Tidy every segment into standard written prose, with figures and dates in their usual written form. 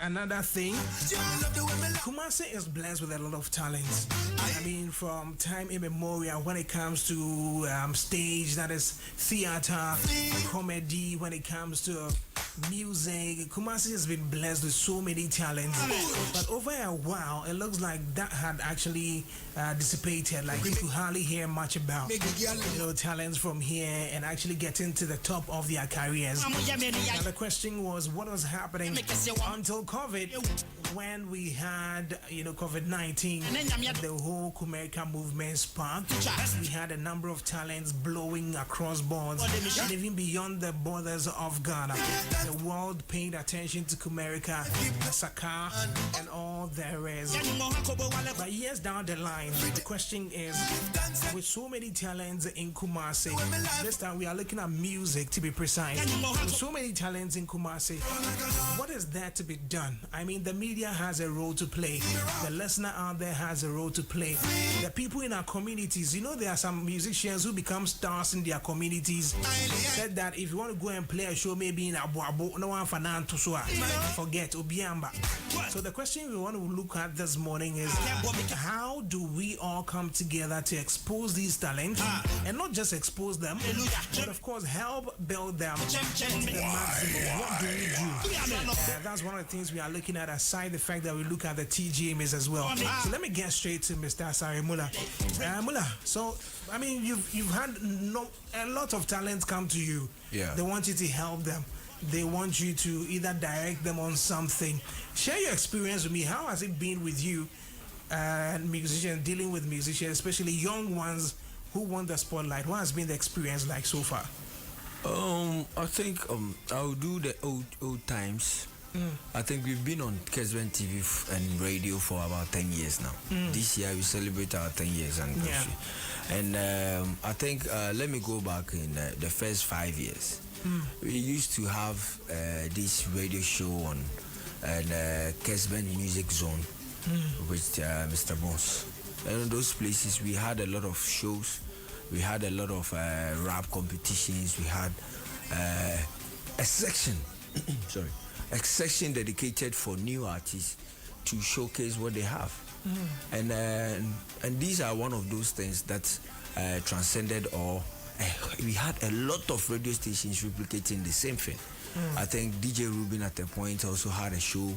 another thing, Kumasi is blessed with a lot of talents. I mean, from time immemorial, when it comes to stage, that is theater, comedy, when it comes to music, Kumasi has been blessed with so many talents. But over a while, it looks like that had actually dissipated. Like you could hardly hear much about talents from here and actually getting to the top of their careers. Now the question was, what was happening until COVID, when we had COVID-19, the whole Kumerica movement sparked. We had a number of talents blowing across boards and even beyond the borders of Ghana. The world paid attention to Kumerica, Saka, and all there is. But years down the line, the question is, with so many talents in Kumasi, this time we are looking at music to be precise. With so many talents in Kumasi, what is there to be done? I mean, the media has a role to play. The listener out there has a role to play. The people in our communities, there are some musicians who become stars in their communities. Said that if you want to go and play a show, maybe in Abu Abu, no one forget Obiamba. So the question we want to look at this morning is, how do we all come together to expose these talents, and not just expose them, but of course help build them to the maximum? What do we do? That's one of the things we are looking at, aside the fact that we look at the TGMs as well. So let me get straight to Mr. Asare Mula. Mula, so I mean, you've had a lot of talents come to you. Yeah. They want you to help them. They want you to either direct them on something. Share your experience with me. How has it been with you, musicians, dealing with musicians, especially young ones who want the spotlight? What has been the experience like so far? I think I'll do the old times. I think we've been on Kesben TV and radio for about 10 years now. This year we celebrate our 10 years anniversary. Yeah. And I think let me go back in the first 5 years. We used to have this radio show on Kesben Music Zone with Mr. Bones. And in those places we had a lot of shows. We had a lot of rap competitions. We had a section a section dedicated for new artists to showcase what they have. And these are one of those things that transcended all. We had a lot of radio stations replicating the same thing. I think DJ Rubin at a point also had a show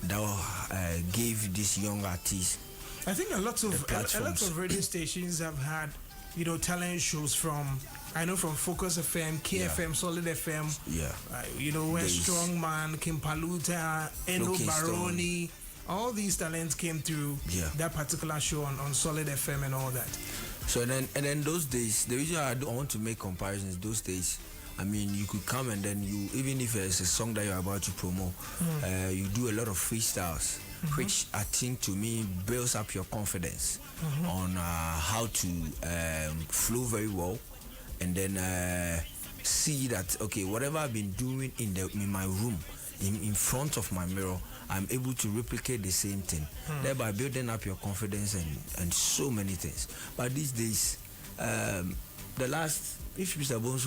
that gave these young artists. I think a lot of radio stations have had talent shows from Focus FM, KFM, Solid FM. Where Strongman, Kim Paluta, Eno Baroni, all these talents came through that particular show on Solid FM and all that. So and then those days, the reason I don't want to make comparisons, those days, I mean, you could come and then even if it's a song that you're about to promote, you do a lot of freestyles, which I think to me builds up your confidence on how to flow very well, and then see that, okay, whatever I've been doing in my room, in front of my mirror, I'm able to replicate the same thing, thereby building up your confidence and so many things. But these days, the last, if Mr. Bones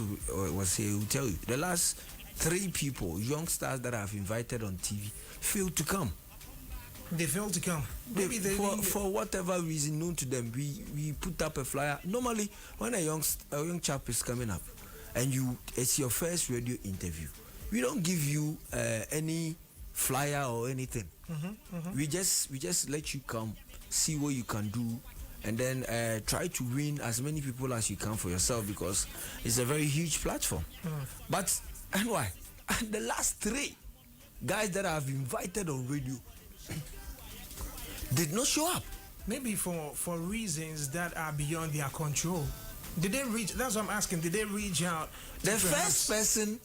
was here, he will tell you, the last 3 people, youngsters that I've invited on TV, failed to come. They failed to come. Maybe for whatever reason known to them, we put up a flyer. Normally, when a young chap is coming up, and it's your first radio interview, we don't give you any flyer or anything. We just let you come, see what you can do, and then try to win as many people as you can for yourself, because it's a very huge platform. But and why? And the last 3 guys that I've invited on radio did not show up. Maybe for reasons that are beyond their control. Did they reach? That's what I'm asking. Did they reach out? The first person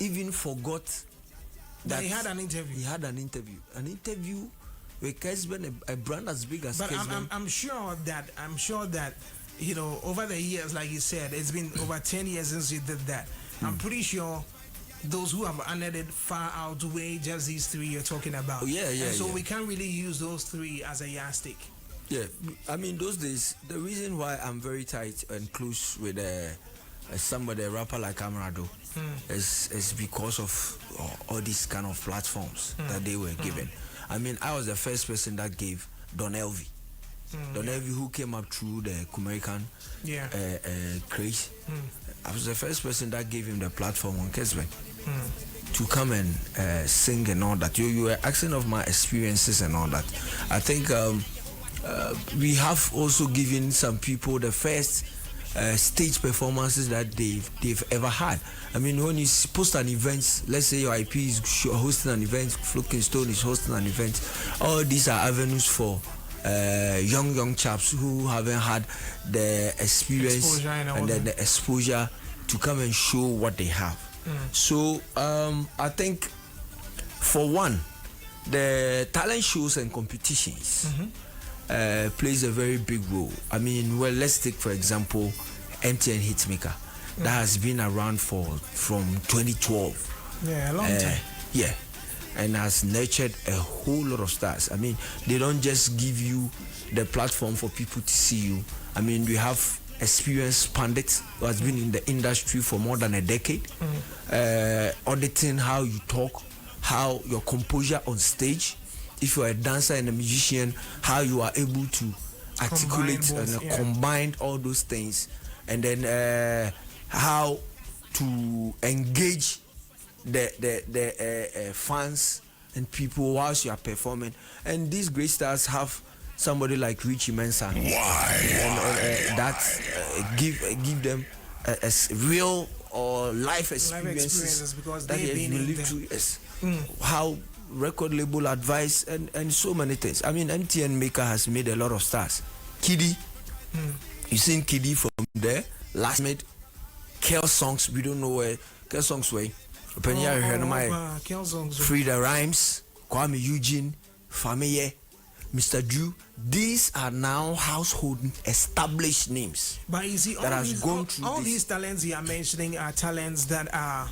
even forgot that he had an interview. He had an interview with Kesben, a brand as big as Kesben. But I'm sure that over the years, like you said, it's been over 10 years since you did that. I'm pretty sure those who have honored it far outweigh just these 3 you're talking about. So we can't really use those 3 as a yardstick. Yeah, I mean, those days, the reason why I'm very tight and close with somebody, a rapper like Amarado, is because of all these kind of platforms that they were given. I mean, I was the first person that gave Don Elvi. Don Elvi, who came up through the American craze. I was the first person that gave him the platform on Kesben to come and sing and all that. You were asking of my experiences and all that. I think we have also given some people the first stage performances that they've ever had. I mean, when you post an event, let's say your IP is hosting an event, Floating Stone is hosting an event, all these are avenues for young chaps who haven't had the experience and then the exposure to come and show what they have. So I think, for one, the talent shows and competitions plays a very big role. I mean, well, let's take for example MTN Hitmaker that has been around from 2012. Yeah, a long time. Yeah, and has nurtured a whole lot of stars. I mean, they don't just give you the platform for people to see you. I mean, we have experienced pundits who has been in the industry for more than a decade, auditing how you talk, how your composure on stage, if you're a dancer and a musician, how you are able to articulate and combine all those things, and then how to engage the fans and people whilst you are performing. And these great stars have somebody like Richie Mensah, and that give them a real or life experiences because that they've been lived through. How record label advice and so many things. I mean, MTN Maker has made a lot of stars. Kiddy, you seen Kiddy from there. Last made Kel Songs. We don't know where Kel Songs were. Frida Rhymes, Kwame Eugene, Fameye, Mr. Drew. These are now household established names. But you see, all these talents you are mentioning are talents that are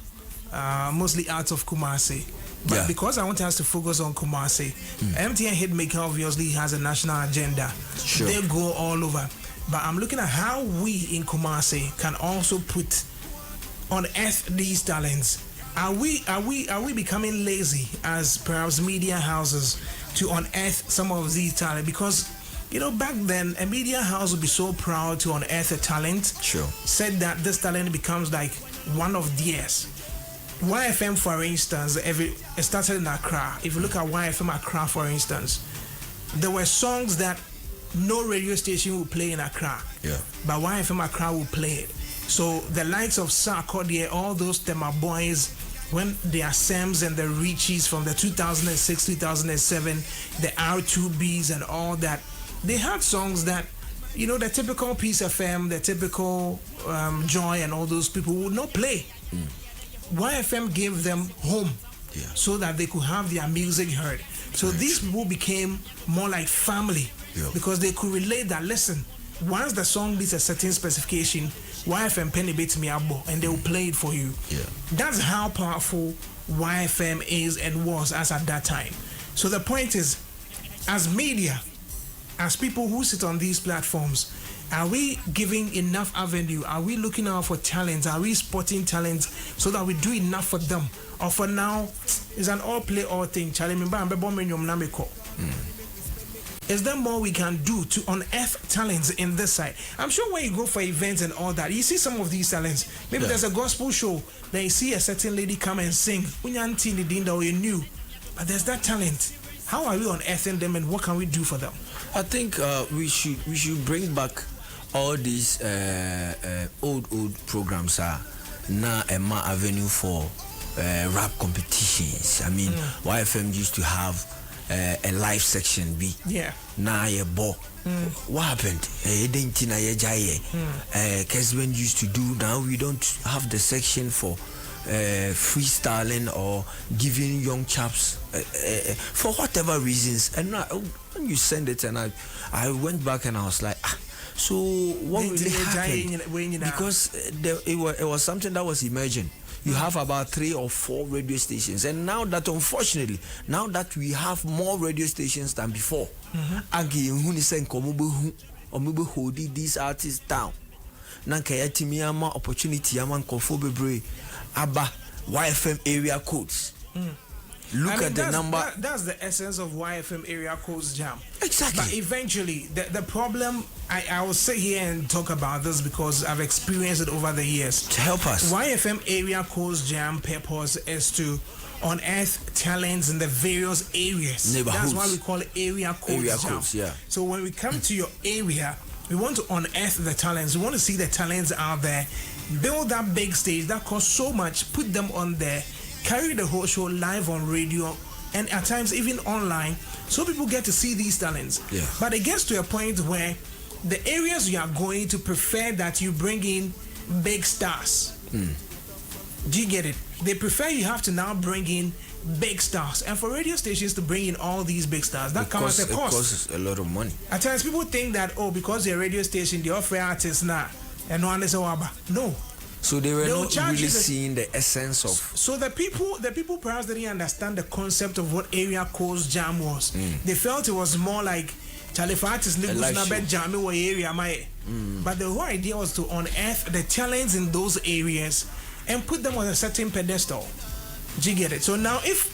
mostly out of Kumasi. But because I want us to focus on Kumasi, MTN Hitmaker obviously has a national agenda. Sure. They go all over. But I'm looking at how we in Kumasi can also put on earth these talents. Are we becoming lazy as perhaps media houses to unearth some of these talents? Because, you know, back then a media house would be so proud to unearth a talent. Sure. Said that this talent becomes like one of theirs. YFM, for instance, it started in Accra. If you look at YFM Accra, for instance, there were songs that no radio station would play in Accra. Yeah. But YFM Accra would play it. So the likes of Sarkodie, all those Tema boys, when they are Sams and the Richies from the 2006, 2007, the R2Bs and all that, they had songs that, you know, the typical Peace FM, the typical Joy and all those people would not play. YFM gave them home so that they could have their music heard. So these people became more like family because they could relate that, listen, once the song meets a certain specification, YFM penny beats me abo, and they will play it for you. That's how powerful YFM is and was as at that time. So the point is, as media, as people who sit on these platforms, are we giving enough avenue? Are we looking out for talents? Are we spotting talents so that we do enough for them? Or for now, it's an all play all thing. Is there more we can do to unearth talents in this side? I'm sure when you go for events and all that, you see some of these talents. Maybe there's a gospel show, then you see a certain lady come and sing. But there's that talent. How are we unearthing them, and what can we do for them? I think we should bring back all these old programs are now a avenue for rap competitions. I mean, YFM used to have a live section B. Now a ball. What happened? Kesben used to do. Now we don't have the section for freestyling or giving young chaps for whatever reasons. And when you send it, and I went back and I was like, so what really happened? Because it was something that was emerging. You have about 3 or 4 radio stations, and now that, unfortunately, now that we have more radio stations than before, hold these artists down. nanka yatimi ama opportunity ama nkofo bebre aba YFM area codes. Look at the number. That's the essence of YFM area codes jam. Exactly. But eventually, the problem, I will sit here and talk about this because I've experienced it over the years. To help us. YFM area codes jam purpose is to unearth talents in the various areas. Neighborhoods. That's why we call it area codes Area jam. codes, yeah. So when we come to your area, we want to unearth the talents. We want to see the talents out there. Build that big stage that costs so much. Put them on there. Carry the whole show live on radio and at times even online so people get to see these talents. Yeah. But it gets to a point where the areas you are going to prefer that you bring in big stars. Do you get it? They prefer you have to now bring in big stars. And for radio stations to bring in all these big stars, that comes at a cost. It costs a lot of money. At times people think that, because they're a radio station, they offer artists now. And no one is no. So they were not really seeing the essence of. So the people perhaps didn't understand the concept of what area codes jam was. They felt it was more like Charlie for artists jam area But the whole idea was to unearth the talents in those areas and put them on a certain pedestal. Do you get it? So now if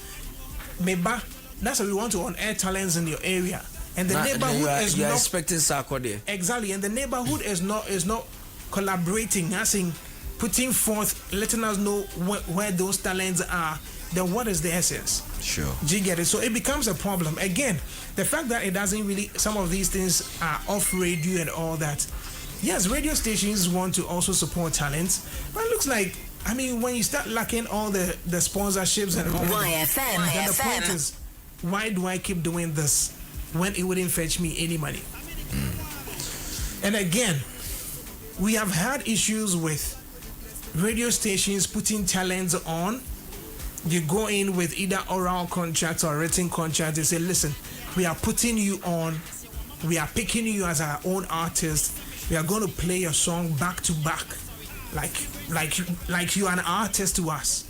Meba, that's what we want to unearth talents in your area. And the neighborhood is not expecting Sako there. Exactly, and the neighborhood is not collaborating, as in putting forth, letting us know where those talents are, then what is the essence? Sure. Do you get it? So it becomes a problem. Again, the fact that it doesn't really, some of these things are off radio and all that. Yes, radio stations want to also support talents, but it looks like, when you start lacking all the sponsorships and all YFM, then the point is, why do I keep doing this when it wouldn't fetch me any money? And again, we have had issues with radio stations putting talents on. You go in with either oral contracts or written contracts. They say, listen, we are putting you on. We are picking you as our own artist. We are going to play your song back to back. Like you are an artist to us.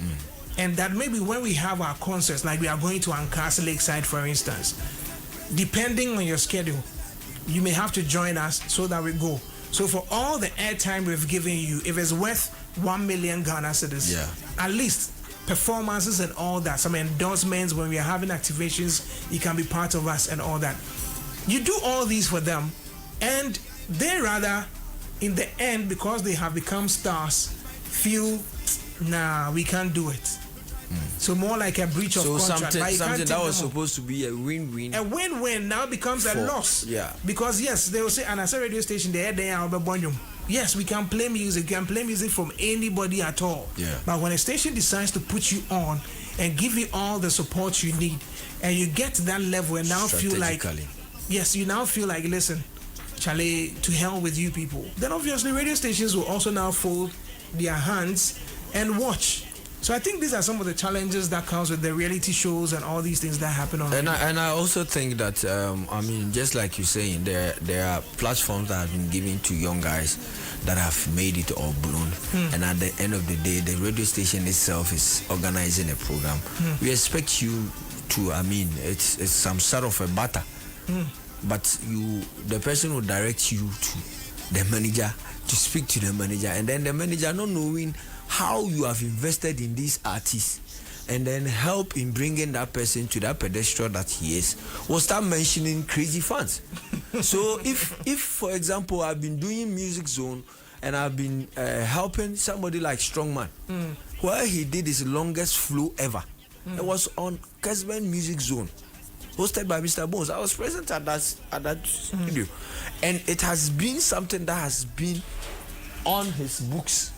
And that maybe when we have our concerts, like we are going to Ankara Lakeside, for instance, depending on your schedule, you may have to join us so that we go. So for all the airtime we've given you, if it's worth 1 million Ghana cedis, at least performances and all that, some endorsements when we are having activations, you can be part of us and all that. You do all these for them, and they rather, in the end, because they have become stars, feel, nah, we can't do it. So more like a breach of contract. Something that was supposed to be a win-win. A win-win now becomes a loss. Yeah. Because yes, they will say, and as a radio station, yes, we can play music. We can play music from anybody at all. Yeah. But when a station decides to put you on and give you all the support you need, and you get to that level and now feel like, yes, you now feel like, listen, Charlie, to hell with you people. Then obviously radio stations will also now fold their hands and watch. So I think these are some of the challenges that comes with the reality shows and all these things that happen on. And I also think that just like you're saying, there are platforms that have been given to young guys that have made it or blown. And at the end of the day, the radio station itself is organizing a program. We expect you to. It's some sort of a batter, but the person will direct you to the manager to speak to the manager, and then the manager not knowing how you have invested in these artists and then help in bringing that person to that pedestal that he is, will start mentioning crazy fans. So if for example I've been doing Music Zone and I've been helping somebody like Strongman, where he did his longest flow ever, it was on Kesben Music Zone, hosted by Mr. Bones. I was present at that studio, and it has been something that has been on his books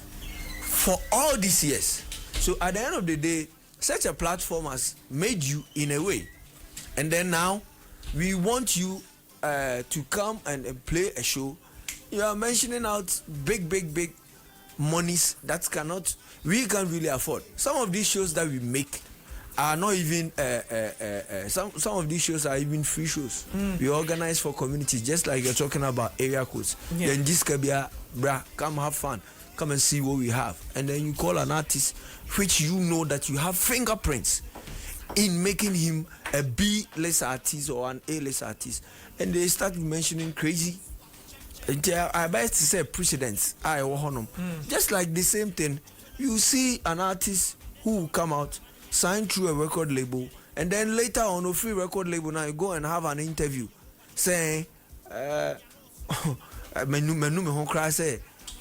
for all these years. So at the end of the day, such a platform has made you in a way, and then now we want you to come and play a show. You are mentioning out big monies that we can't really afford. Some of these shows that we make are not even some of these shows are even free shows. We organize for communities, just like you're talking about area codes. Then this can be come have fun, come and see what we have, and then you call an artist which you know that you have fingerprints in making him a B-list artist or an A-list artist, and they start mentioning crazy I best to say precedents. Just like the same thing, you see an artist who will come out, sign through a record label, and then later on a free record label now you go and have an interview saying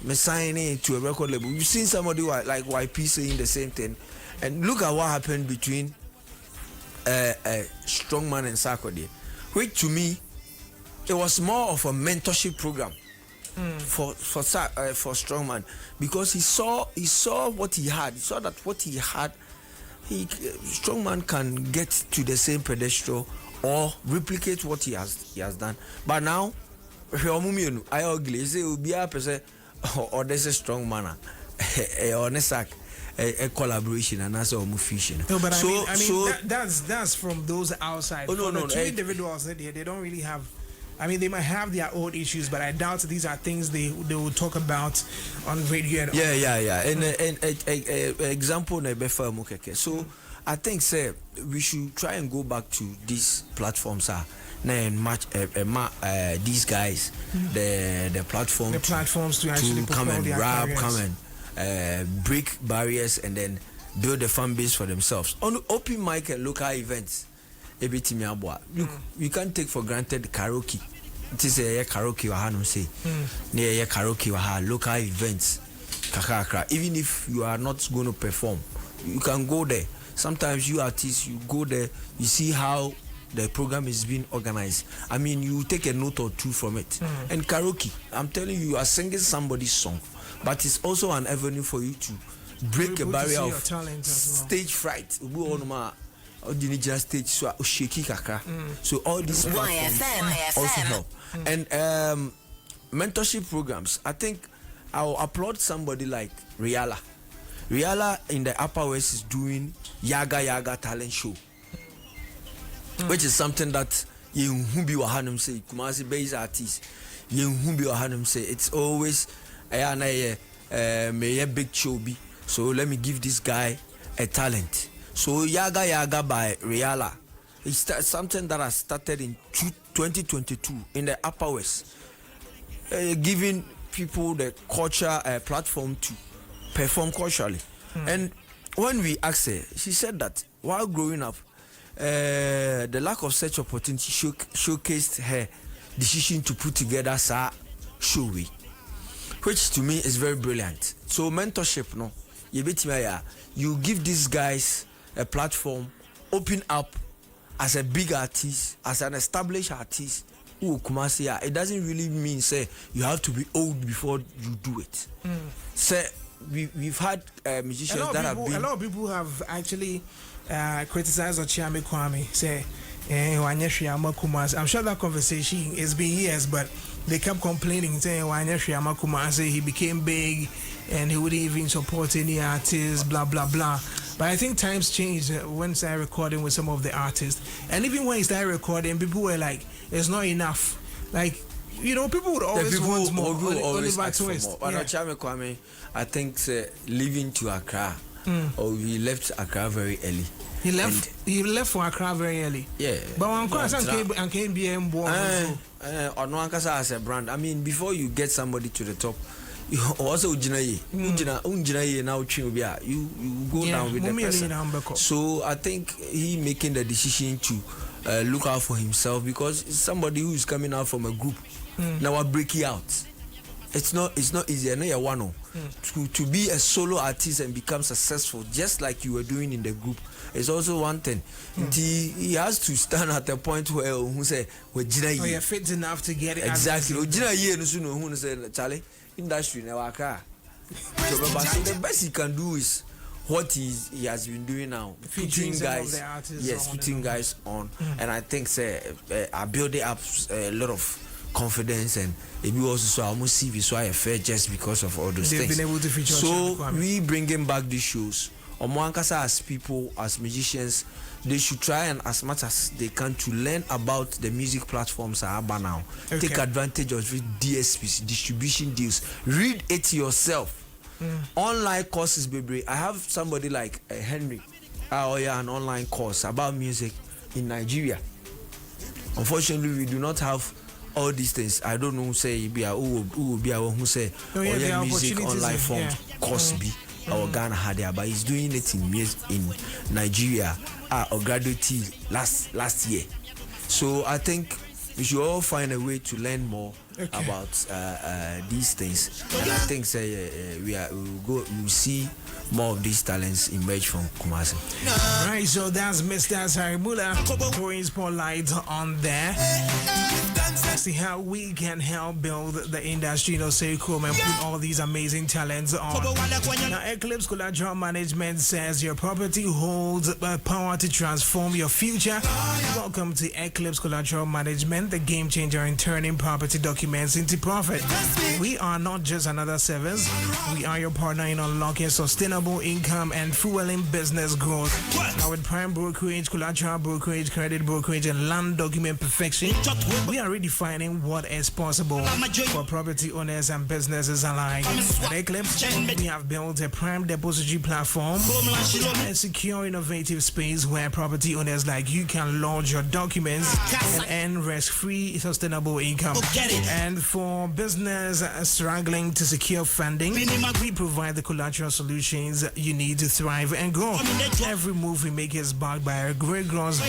me signing to a record label. You've seen somebody like YP saying the same thing, and look at what happened between Strongman and Sarkodie, which to me it was more of a mentorship program for Strongman, because he saw what he had. He saw that what he had, Strongman can get to the same pedestal or replicate what he has done. But now, I ugly say or there's a strong manner or a collaboration and that's all fishing. No, but I mean that's from those outside. The two individuals that they don't really have. I mean, they might have their own issues, but I doubt these are things they will talk about on radio. And example so I think we should try and go back to these platforms and match these guys the platforms to actually come and rap, come and break barriers and then build a fan base for themselves on open mic and local events. Look, you can't take for granted karaoke. It is a karaoke wahanum say near karaoke waha local events kakakra. Even if you are not going to perform, you can go there. Sometimes you artists, you go there, you see how the program is being organized. I mean, you take a note or two from it. And karaoke, I'm telling you, you are singing somebody's song, but it's also an avenue for you to break a barrier of stage fright. Stage so shaky kakra. So all these platforms also help. And mentorship programs. I think I'll applaud somebody like Riala. Riala in the Upper West is doing Yaga talent show, which is something that Yehumbi Wahanum say, Kumasi based artist. Yehumbi Wahanum say it's always a big show be. So let me give this guy a talent. So Yaga by Riala, it's something that has started in 2022 in the Upper West, giving people the culture platform to perform culturally. And when we asked her, she said that while growing up, the lack of such opportunity showcased her decision to put together sa show, which to me is very brilliant. So mentorship, no, you give these guys a platform, open up as a big artist, as an established artist. It doesn't really mean say you have to be old before you do it. Say we've had musicians that have been. A lot of people have actually criticized Ochiame Kwame. Say, I'm sure that conversation has been years, but they kept complaining, saying he became big and he wouldn't even support any artists, blah blah blah. But I think times changed when he started recording with some of the artists, and even when he started recording, people were like, "It's not enough." Like, you know, people would always want more. Always ask for more. But Ochiame Kwame, I think, leaving to Accra, or he left Accra very early. He left for Accra very early. Yeah. But one came being born. Or no Ankasa as a brand. I mean, before you get somebody to the top, you also now you go down with the person. So I think he making the decision to look out for himself, because it's somebody who is coming out from a group. Now I break it out. It's not easy. To be a solo artist and become successful, just like you were doing in the group, is also one thing. He has to stand at a point where who say you're fit enough to get it. Exactly. Charlie, industry now. So the best he can do is what he has been doing now, putting guys on, and I think I build it up a lot of confidence, and maybe also so almost see F0RGET just because of all those things. Been able to feature. So we bringing back these shows. As people, as musicians, they should try and as much as they can to learn about the music platforms that are now. Okay. Take advantage of DSPs, distribution deals. Read it yourself. Online courses, baby. I have somebody like Henry, an online course about music in Nigeria. Unfortunately, we do not have all these things. I don't know, say, be a who be a who say, or yeah, music online form, Cosby, or Ghana had there, but he's doing it in Nigeria, or graduate last year. So I think we should all find a way to learn more about these things, and I think we'll see more of these talents emerge from Kumasi. Right, so that's Mr. Sarimula throwing spotlight on there. See how we can help build the industry, and put all these amazing talents on. Now, Eclipse Collateral Management says your property holds power to transform your future. Welcome to Eclipse Collateral Management, the game changer in turning property documents into profit. We are not just another service, we are your partner in unlocking sustainable income and fueling business growth. Now, with prime brokerage, collateral brokerage, credit brokerage, and land document perfection, we are redefining what is possible for property owners and businesses alike. At Eclipse, we have built a prime depository platform, a secure, innovative space where property owners like you can lodge your documents and earn risk-free, sustainable income. And for business struggling to secure funding, we provide the collateral solutions you need to thrive and grow. Every move we make is backed by a rigorous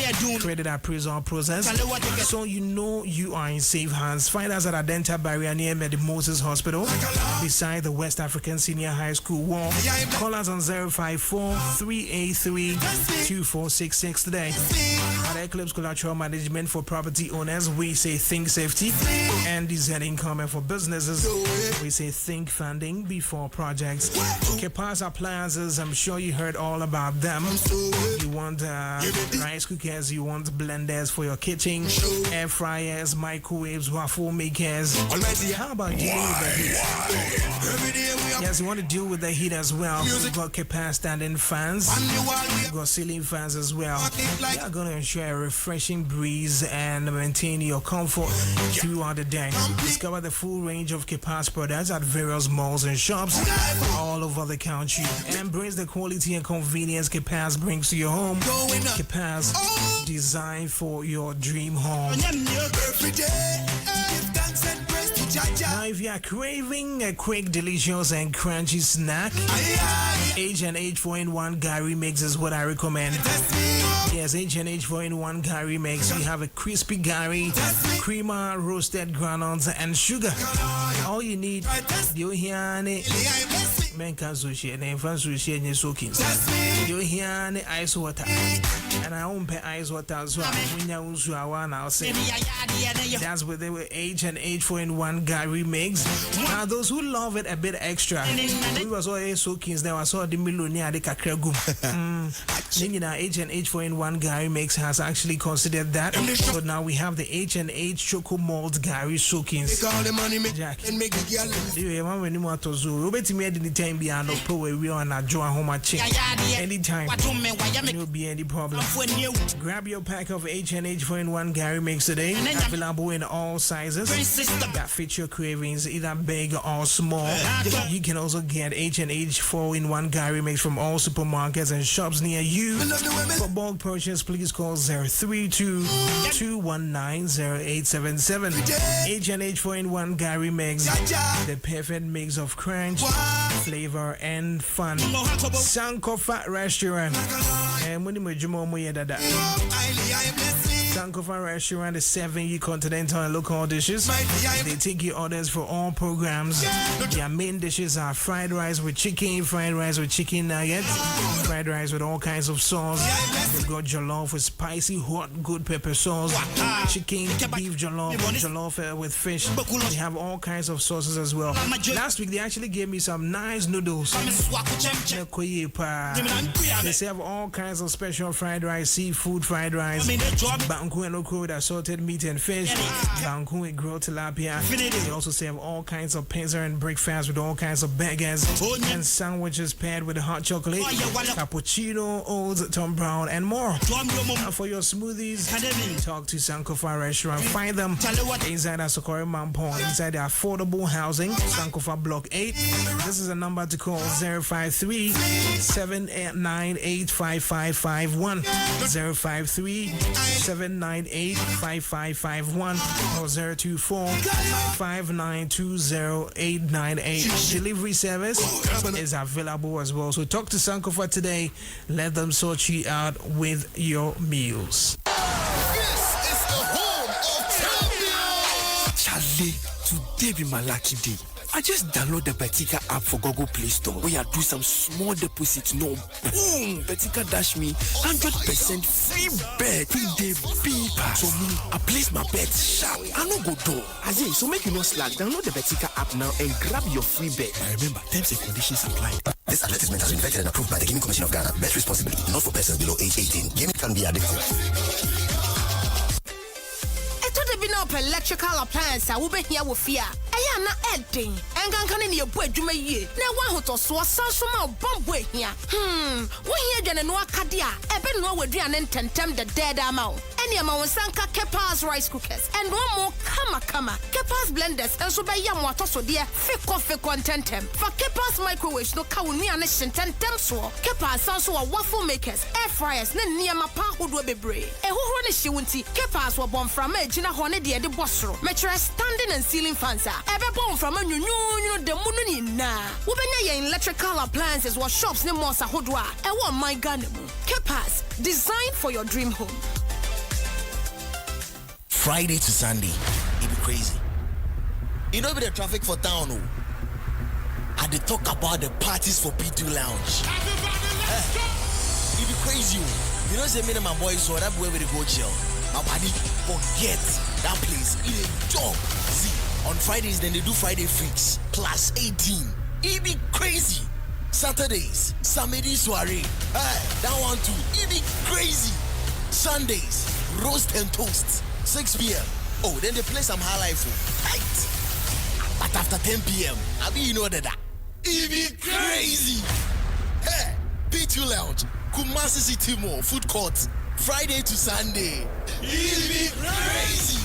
credit appraisal process, so you know you are in safe hands. Find us at Adenta Barrier near Moses Hospital, beside the West African Senior High School wall. Call us on 054-383-2466 today. At Eclipse Collateral Management for property owners, we say think safety and design income, and for businesses, we say think funding before projects. Kepas Appliances, I'm sure you heard all about them. You want rice cookers, you want blenders for your kitchen, air fryers, microwaves, waffle makers. How about dealing with the heat? Yes, you want to deal with the heat as well. We've got Kepas standing fans, we've got ceiling fans as well. They are going to ensure a refreshing breeze and maintain your comfort throughout the day. Discover the full range of Kepas products at various malls and shops all over the country. Embrace the quality and convenience Kepas brings to your home. Kepas, designed for your dream home. Now, if you are craving a quick, delicious, and crunchy snack, H&H 4-in-1 Gary Mix is what I recommend. Yes, H&H 4-in-1 Gary Mix. You have a crispy Gary, creamer, roasted granules, and sugar. All you need, you hear men can sushi and infant sushi and soaking. You hear ice water, and I won't pay ice water as well. When you use one, I'll say that's with the H&H 4-in-1 Gary Mix. Now, those who love it a bit extra, we was all soakings. There was all the millionaire the kakragum. H&H 4-in-1 Gary Mix has actually considered that. So now we have the H&H Choco Malt Gary soakings. Jack, you want when you want to zoo? Robert made any time beyond pro we on a join home at check anytime. There will be any problem. Grab your pack of H&H 4-in-1 Gary Mix today. Available in all sizes that fit your cravings, either big or small. You can also get H&H 4-in-1 Gary Mix from all supermarkets and shops near you. For bulk purchase, please call 032-219-0877. H&H 4-in-1 Gary Mix, the perfect mix of crunch, flavor, and fun. Sankofa Restaurant. And when Sankofa Restaurant is serving you continental and local dishes. They take your orders for all programs. Their main dishes are fried rice with chicken, fried rice with chicken nuggets, fried rice with all kinds of sauce. They've got jollof with spicy, hot, good pepper sauce, chicken, beef jollof, jollof with fish. They have all kinds of sauces as well. Last week, they actually gave me some nice noodles. They serve all kinds of special fried rice, seafood fried rice, banku and okra with assorted meat and fish, banku with grilled tilapia. They also serve all kinds of pizza and breakfast with all kinds of burgers and sandwiches paired with hot chocolate, cappuccino, oats, Tom Brown, and more. Now for your smoothies, talk to Sankofa Restaurant. Find them inside Asokore Mampong, inside the affordable housing, Sankofa Block 8. This is a number to call 053-789-85551. 053-789-85551. 798-5551 or 024-5920-898. Delivery service is available as well. So talk to Sankofa today. Let them sort you out with your meals. This is the home of champions. Charlie, today be my lucky day. I just download the Betika app for Google Play Store where I do some small deposits. No, boom, Betika dash me 100% free bet. Free day beeper. So me, I place my bet sharp. I no go door. Aye, so make you no slack. Download the Betika app now and grab your free bet. I remember, terms and conditions apply. This advertisement has been vetted and approved by the Gaming Commission of Ghana. Bet responsibly, not for persons below age 18. Gaming can be addictive. Electrical appliance will be here with fear. I am not adding. And can in your boy do me. Now one who so some bomb way here. We hear Jan and Wakadia. Eben no would and tentem the dead amount. Any amount Sanka Kepa's rice cookers. And one more kama. Kepa's blenders and so by young water so dear. Fake coffee contentem. For Kepa's microwaves no cow me and tentem so. Kepa's also a waffle makers. Air fryers. Then near my pa would be brave. And who run a shunty. Kepa's were born from a Gina Hornet the boss room. Metro standing and ceiling fans are ever born from a new the moon na. Wobenya electrical appliances was shops ne Mosa Hodwa. I want my gun. Kepas, designed for your dream home. Friday to Sunday, it be crazy. You know, be the traffic for town. I dey talk about the parties for P2 Lounge. It be crazy. You know, say me and my boys so that where we go chill. My body forget that place. It is job. See, on Fridays then they do Friday Freaks plus 18. It be crazy. Saturdays, Samedi soiree. Hey, that one too. It be crazy. Sundays, roast and toast. 6 p.m. Oh, then they play some high life. Right. But after 10 p.m., I mean, you know that. It be crazy. Hey, P2 Lounge, Kumasi City Mall, food court. Friday to Sunday. It'll be crazy.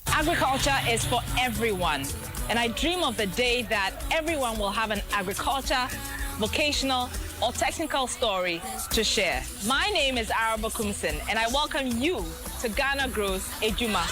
Agriculture is for everyone. And I dream of the day that everyone will have an agriculture, vocational, or technical story to share. My name is Araba Kumsin, and I welcome you to Ghana Grows Ejuma.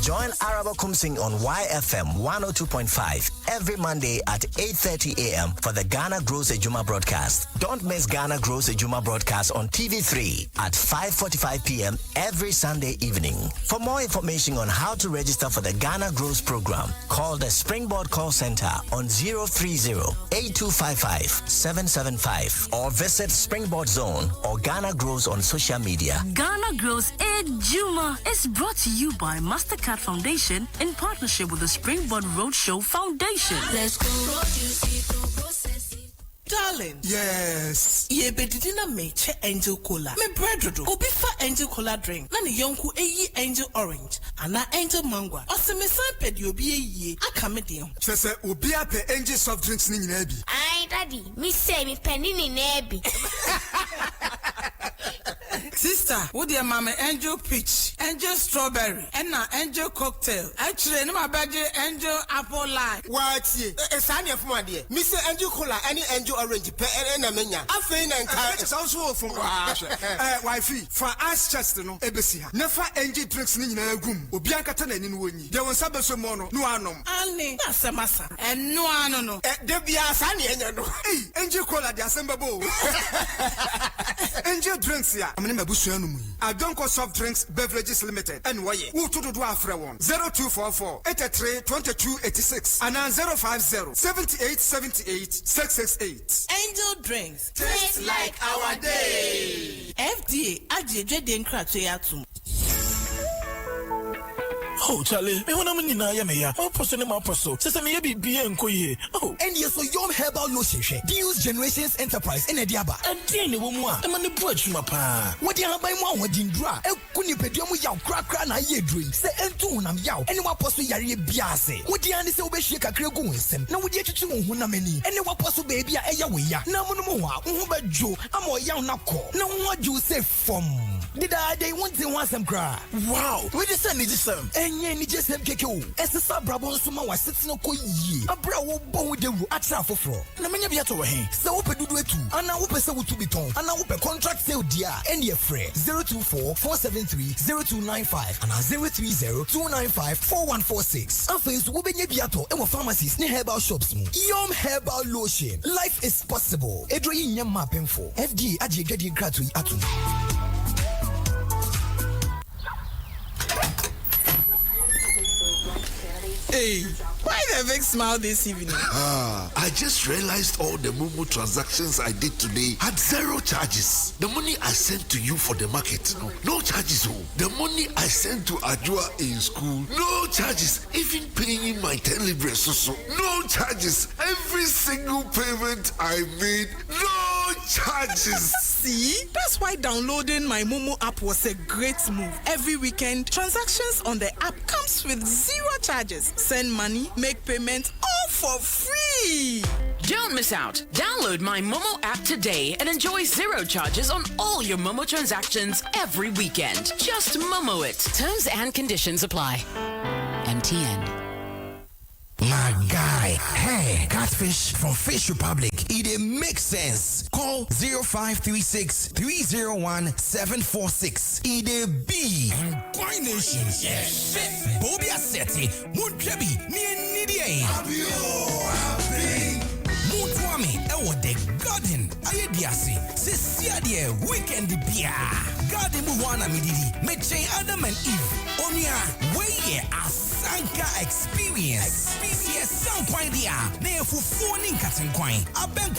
Join Araba Kumsing on YFM 102.5 every Monday at 8:30 a.m. for the Ghana Grows Ejuma broadcast. Don't miss Ghana Grows Ejuma broadcast on TV3 at 5:45 p.m. every Sunday evening. For more information on how to register for the Ghana Grows program, call the Springboard call center on 030-8255-775 or visit Springboard Zone or Ghana Grows on social media. Ghana Grows Ejuma is brought to you by MasterCard Foundation in partnership with the Springboard Roadshow Foundation. Let's go. Darling. Yes. Ye bedidina meche Angel Cola. Me bread do. Obi fa Angel Cola drink. Na ne yonku eyi Angel Orange. Ana Angel Mango. Ose me san pedi obi eyi. Aka me de. Chese obi ape Angel soft drinks ni nyina bi. Ai daddy, me say me penny ni na bi. Sister, would your mama Angel Peach, Angel Strawberry, and now Angel Cocktail. Actually, no my budget Angel Apple Lime. What ye? Esanya from dear. Mr. Angel Cola, any Angel Orange, pe and menya. Afrain and car is also from wifey. For us Chester no ebesi. Never Angel drinks ni na gum. Obianka tana ni woni. There was sabeso mono no anom. Anne, that's a massa. And no ano no. There be a sunny no. Hey, Angel Cola the assemble. Angel drinks ya. I don't call soft drinks beverages limited. And why? Who to do after one? 0244 83 22 86 and 050 78 78 668. Angel drinks. Taste like our day. FDA. Aje den kratwe atum. Oh, Charlie, me wanna mean na ya me ya. Oh, person ma person. Sese me be enko ye. Oh, And yes, so Yom Herbal Lotion. Deals Generations Enterprise in Ediaba. and then wo mu a. E ma ne bu achuma pa. What you have by one, what you draw? kuni pedium yaw kra na ye dream. Say entu honam yaw. Anyone poso yare biase. Wodi ani se obehie kakra gu nsem. Na wodi atwitwi wo honam ani. Anyone poso baby a eya we ya. Na mono mo wa wo badwo ama yaw na ko. Na wo adwo say fom. Did I they want to want some cry? Wow, we just send it some. And ye just have keko. As the sabrabo suma was sitting no ko ye. A bra wo bon with the atra for floor. Na manya bia to he. So open do it too. And now open so to be ton. And now open contract sale dia. And ye free 024-473-0295 and 030-295-4146. And face wo benye bia to e pharmacies ne herbal shops mu. Yom herbal lotion. Life is possible. Edro yi nyam mapping for. FDA aje gadi gratu atu. Hey, why the big smile this evening? I just realized all the Momo transactions I did today had zero charges. The money I sent to you for the market, no charges. The money I sent to Ajua in school, no charges. Even paying my 10 libras so, no charges. Every single payment I made, no charges. See, that's why downloading my Momo app was a great move. Every weekend, transactions on the app comes with zero charges. Send money, make payments, all for free. Don't miss out. Download my Momo app today and enjoy zero charges on all your Momo transactions every weekend. Just Momo it. Terms and conditions apply. MTN. My guy, hey, catfish from Fish Republic. It makes sense. Call 0536-301-746. It be Nation. Yes. Bobia Seti, Mutrebi, Nidia. Mutwami, Ewo de Garden, Ayediasi, Sisia de Weekend Bia. Garden Muwana Mididi, Meche Adam and Eve. Onia, Weye Asanka Experience. Yes, some quite there. They for phoning cutting coin. A bank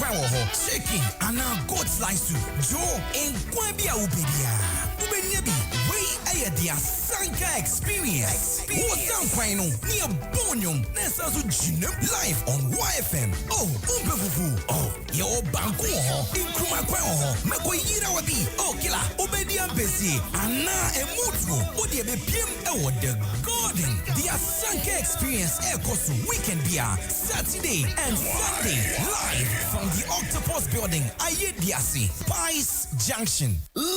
shaking, and now goat slice soup. Joe and Quabia Ubedia. Ubenebi, way Ayadia Sanka Experience. Who some quino near Bonium, Nessazu Jinum live on YFM. Oh, Umpefu. Oh, your banco, Incruma Quaho, Mako Yira Wabi, oh, Killa, Obedian Bessie, and now a Mutu, Odia PM, oh, the garden. The Sanka Experience Echosu Weekend Beer, Saturday and Sunday, live from the Octopus Building, Ayediasi, Spice Junction. Lake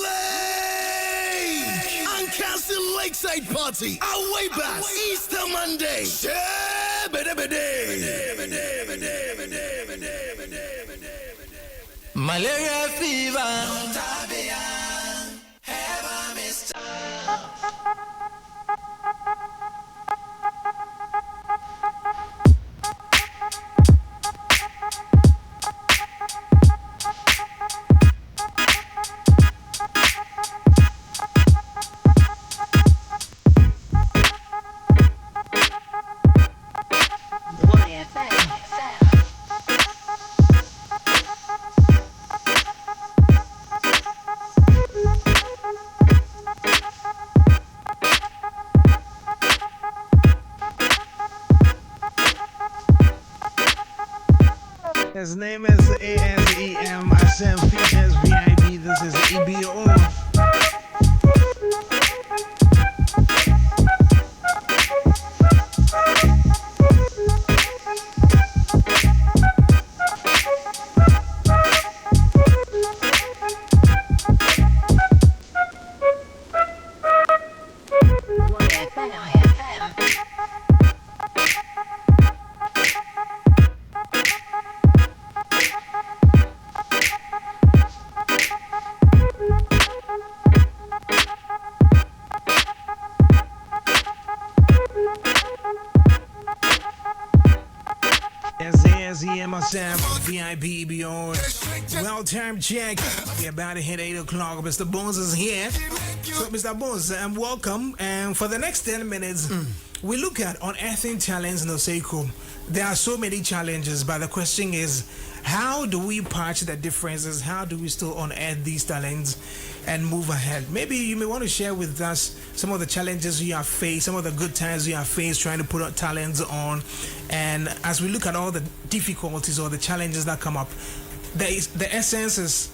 and Castle Lakeside Party, away back, Easter Monday. Malaria fever. His name is ANZEM. I send features VIP. This is EBO. VIP beyond. Well time check. We're about to hit 8 o'clock. Mr. Bones is here. So Mr. Bones, welcome. And for the next 10 minutes, we look at unearthing talents in Oseko. There are so many challenges, but the question is, how do we patch the differences? How do we still unearth these talents and move ahead? Maybe you may want to share with us some of the challenges you have faced, some of the good times you have faced trying to put our talents on. And as we look at all the difficulties or the challenges that come up, the essence is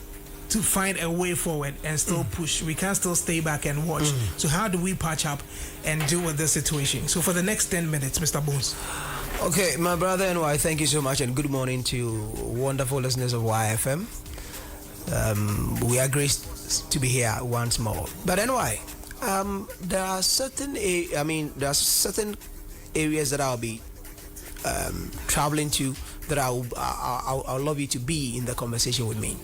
to find a way forward and still push. We can't still stay back and watch. So how do we patch up and deal with this situation? So for the next 10 minutes, Mr. Bones. Okay, my brother NY, thank you so much and good morning to wonderful listeners of YFM. We are graced to be here once more. But NY, there are certain areas that I'll be traveling to that I'll love you to be in the conversation with me.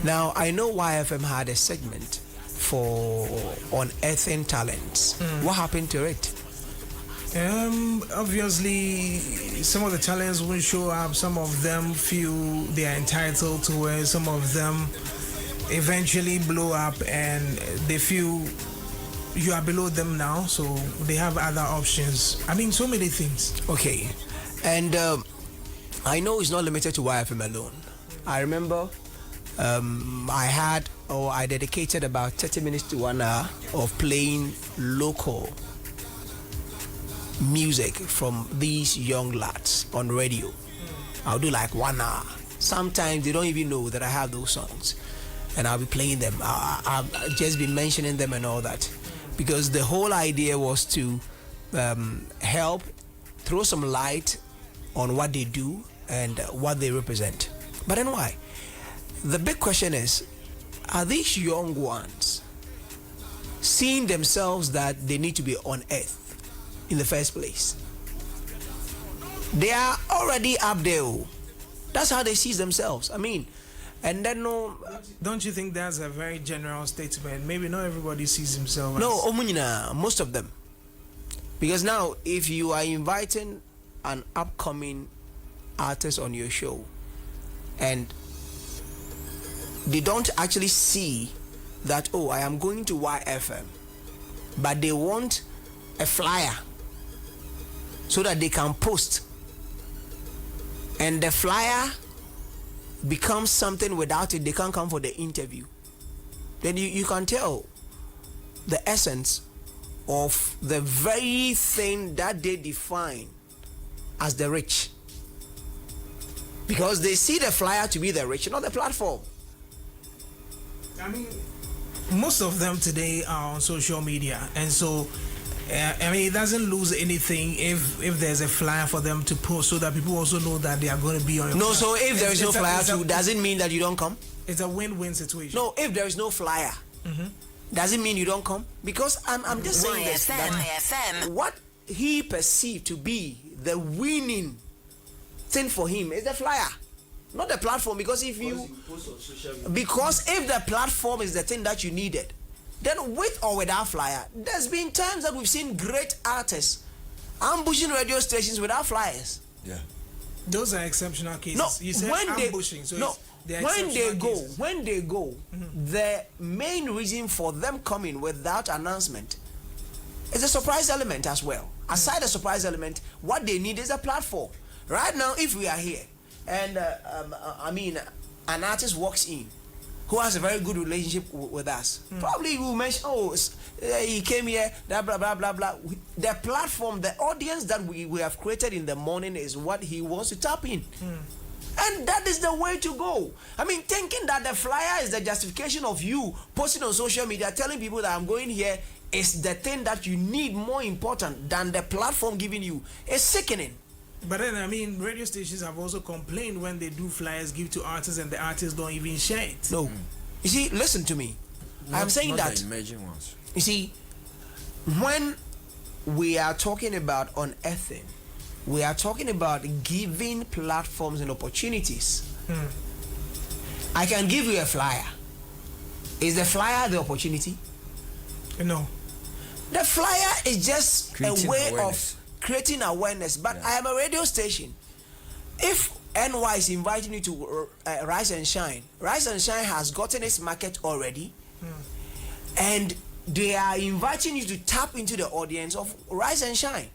Now, I know YFM had a segment for unearthing talents. What happened to it? Obviously, some of the talents won't show up. Some of them feel they are entitled to it. Some of them eventually blow up and they feel you are below them now, so they have other options. I mean, so many things. Okay, and I know it's not limited to YFM alone. I remember I dedicated about 30 minutes to 1 hour of playing local music from these young lads on radio. I'll do like 1 hour. Sometimes they don't even know that I have those songs, and I'll be playing them. I'll just be mentioning them and all that, because the whole idea was to help throw some light on what they do and what they represent. But then why? The big question is, are these young ones seeing themselves that they need to be on earth in the first place? They are already up there. That's how they see themselves. I mean, and then don't you think that's a very general statement? Maybe not everybody sees himself. No, most of them. Because now, if you are inviting an upcoming artist on your show and they don't actually see that, oh, I am going to YFM, but they want a flyer so that they can post, and the flyer becomes something without it, they can't come for the interview, then you can tell the essence of the very thing that they define as the rich, because they see the flyer to be the rich, not the platform. I mean, most of them today are on social media, and so I mean, it doesn't lose anything if there's a flyer for them to post, so that people also know that they are going to be on your No, so if there is no flyer too, does it mean that you don't come? It's a win-win situation. No, if there is no flyer, does it mean you don't come? Because I'm just saying this, that what he perceived to be the winning thing for him is the flyer, not the platform. Because if the platform is the thing that you needed, then with or without flyer, there's been times that we've seen great artists ambushing radio stations without flyers. Yeah, those are exceptional cases. No, you said when ambushing, when they go, the main reason for them coming without announcement is a surprise element as well. Aside the surprise element, what they need is a platform. Right now, if we are here and I mean, an artist walks in who has a very good relationship with us, probably will mention, oh, he came here, blah, blah, blah, blah, blah. The platform, the audience that we have created in the morning is what he wants to tap in. And that is the way to go. I mean, thinking that the flyer is the justification of you posting on social media, telling people that I'm going here, is the thing that you need more important than the platform giving you. It's sickening. But then, I mean, radio stations have also complained when they do flyers give to artists and the artists don't even share it. No. You see, listen to me. I'm saying that. The emerging ones. You see, when we are talking about unearthing, we are talking about giving platforms and opportunities. I can give you a flyer. Is the flyer the opportunity? No. The flyer is just Creating a way awareness. of creating awareness. But I am a radio station. If NY is inviting you to Rise and Shine has gotten its market already, and they are inviting you to tap into the audience of Rise and Shine.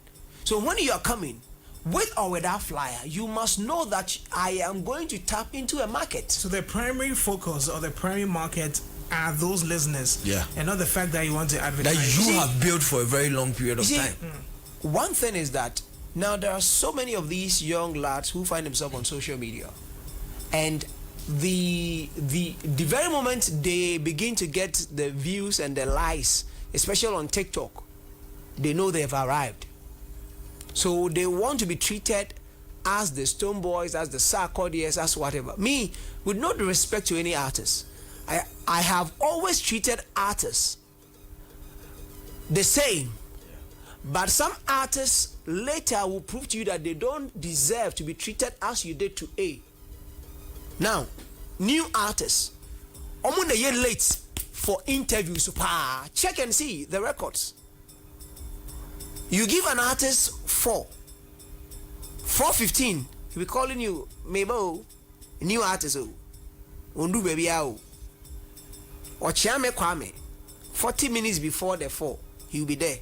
So when you are coming, with or without flyer, you must know that I am going to tap into a market. So the primary focus or the primary market are those listeners, and not the fact that you want to advertise. That you have built for a very long period of time. One thing is that now there are so many of these young lads who find themselves on social media, and the very moment they begin to get the views and the likes, especially on TikTok, they know they've arrived. So they want to be treated as the Stone Boys, as the Sarkodie, as whatever. Me, with no respect to any artist, I have always treated artists the same. But some artists later will prove to you that they don't deserve to be treated as you did to A. Now, new artists, almost a year late for interviews. Check and see the records. You give an artist 4:15, he'll be calling you, Mabo, new artist, Undu baby out. Or Chiame Kwame, 40 minutes before the 4, he'll be there.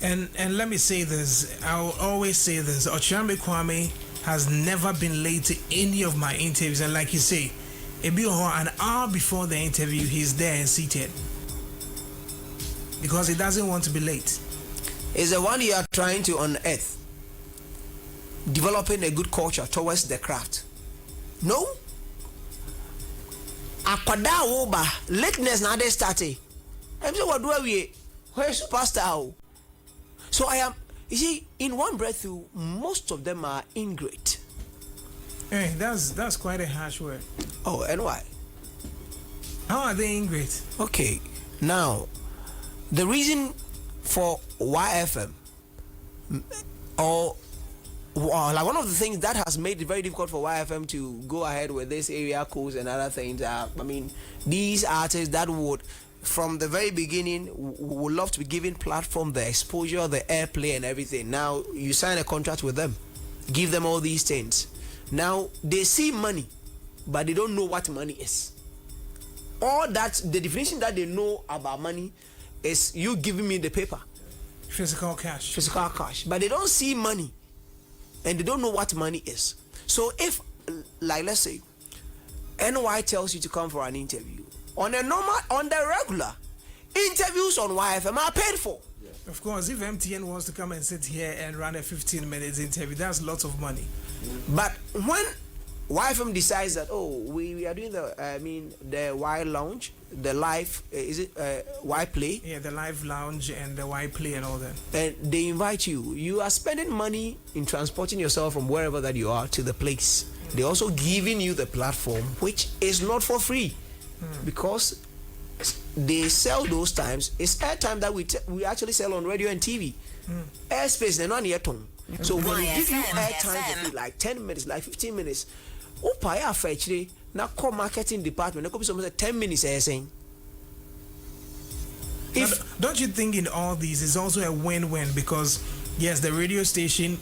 And let me say this, I'll always say this, Ochambe Kwame has never been late to any of my interviews, and like you say, it be an hour before the interview, he's there and seated. Because he doesn't want to be late. It's the one you are trying to unearth. Developing a good culture towards the craft. No? Akwada woba, lateness na de starting. I'm saying what do we? Where's superstar? So I am, you see, in one breakthrough, most of them are ingrate. Hey, that's quite a harsh word. Oh, and why? How are they ingrate? Okay, now, the reason for YFM, or like one of the things that has made it very difficult for YFM to go ahead with this area codes and other things, I mean, these artists that would, from the very beginning, would love to be given platform, the exposure, the airplay and everything. Now you sign a contract with them, give them all these things. Now they see money, but they don't know what money is. All that, the definition that they know about money is you giving me the paper. Physical cash. Physical cash. But they don't see money and they don't know what money is. So if, like let's say, NY tells you to come for an interview, on the regular, interviews on YFM are paid for. Yeah. Of course, if MTN wants to come and sit here and run a 15-minute interview, that's lots of money. But when YFM decides that, oh, we are doing the Y Lounge, the live, Y Play? Yeah, the live lounge and the Y Play and all that. And they invite you. You are spending money in transporting yourself from wherever that you are to the place. They're also giving you the platform, which is not for free. Because they sell those times. It's airtime that we actually sell on radio and TV. Airspace, they're not near tongue. So when we give you airtime for like 10 minutes, like 15 minutes, now call marketing department, there could be 10 minutes saying. Don't you think in all these it's also a win-win? Because yes, the radio station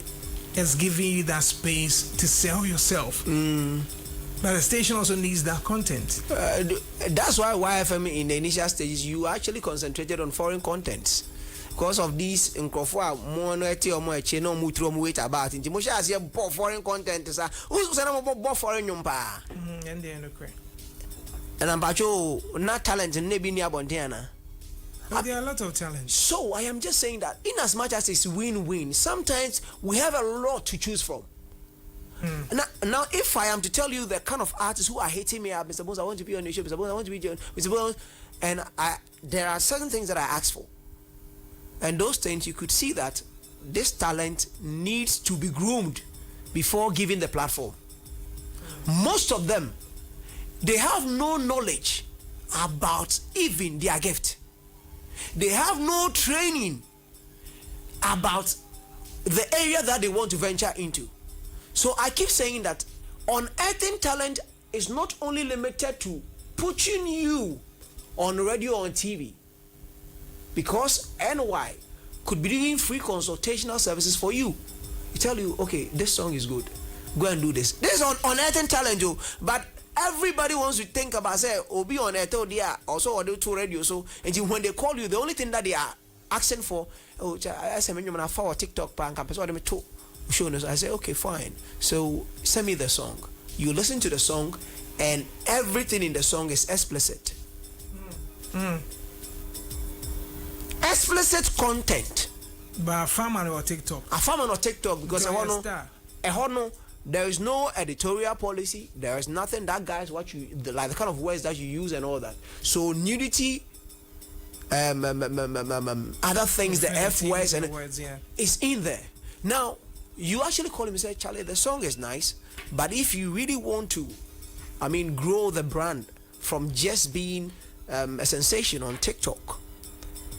is giving you that space to sell yourself. But the station also needs that content. That's why YFM in the initial stages, you actually concentrated on foreign contents. Because of these, in Krofua, wait about it. Most as foreign content, who's foreign yumpa? And I'm about you, not talent and maybe near Bontiana. There are a lot of talent. So I am just saying that, in as much as it's win-win, sometimes we have a lot to choose from. Now, if I am to tell you the kind of artists who are hating me up, Mr. Bones, I want to be on the show, Mr. Bones, I want to be on Mr. Bones, and there are certain things that I ask for. And those things, you could see that this talent needs to be groomed before giving the platform. Most of them, they have no knowledge about even their gift. They have no training about the area that they want to venture into. So I keep saying that unearthing talent is not only limited to putting you on radio or on TV, because NY could be doing free consultational services for you. He tell you, okay, this song is good, go and do this. This is unearthing talent, Joe. But everybody wants to think about, say, oh, be on air, also or do to radio. So, and when they call you, the only thing that they are asking for, oh, I say, I follow TikTok, I say, okay, fine. So send me the song. You listen to the song, and everything in the song is explicit. Explicit content. But a farmer or TikTok. A farmer or TikTok, because I want to. there is no editorial policy. There is nothing that guides what you like, the kind of words that you use and all that. So nudity, other things, the F words and it's in there. Now you actually call him and say, Charlie, the song is nice, but if you really want to, grow the brand from just being a sensation on TikTok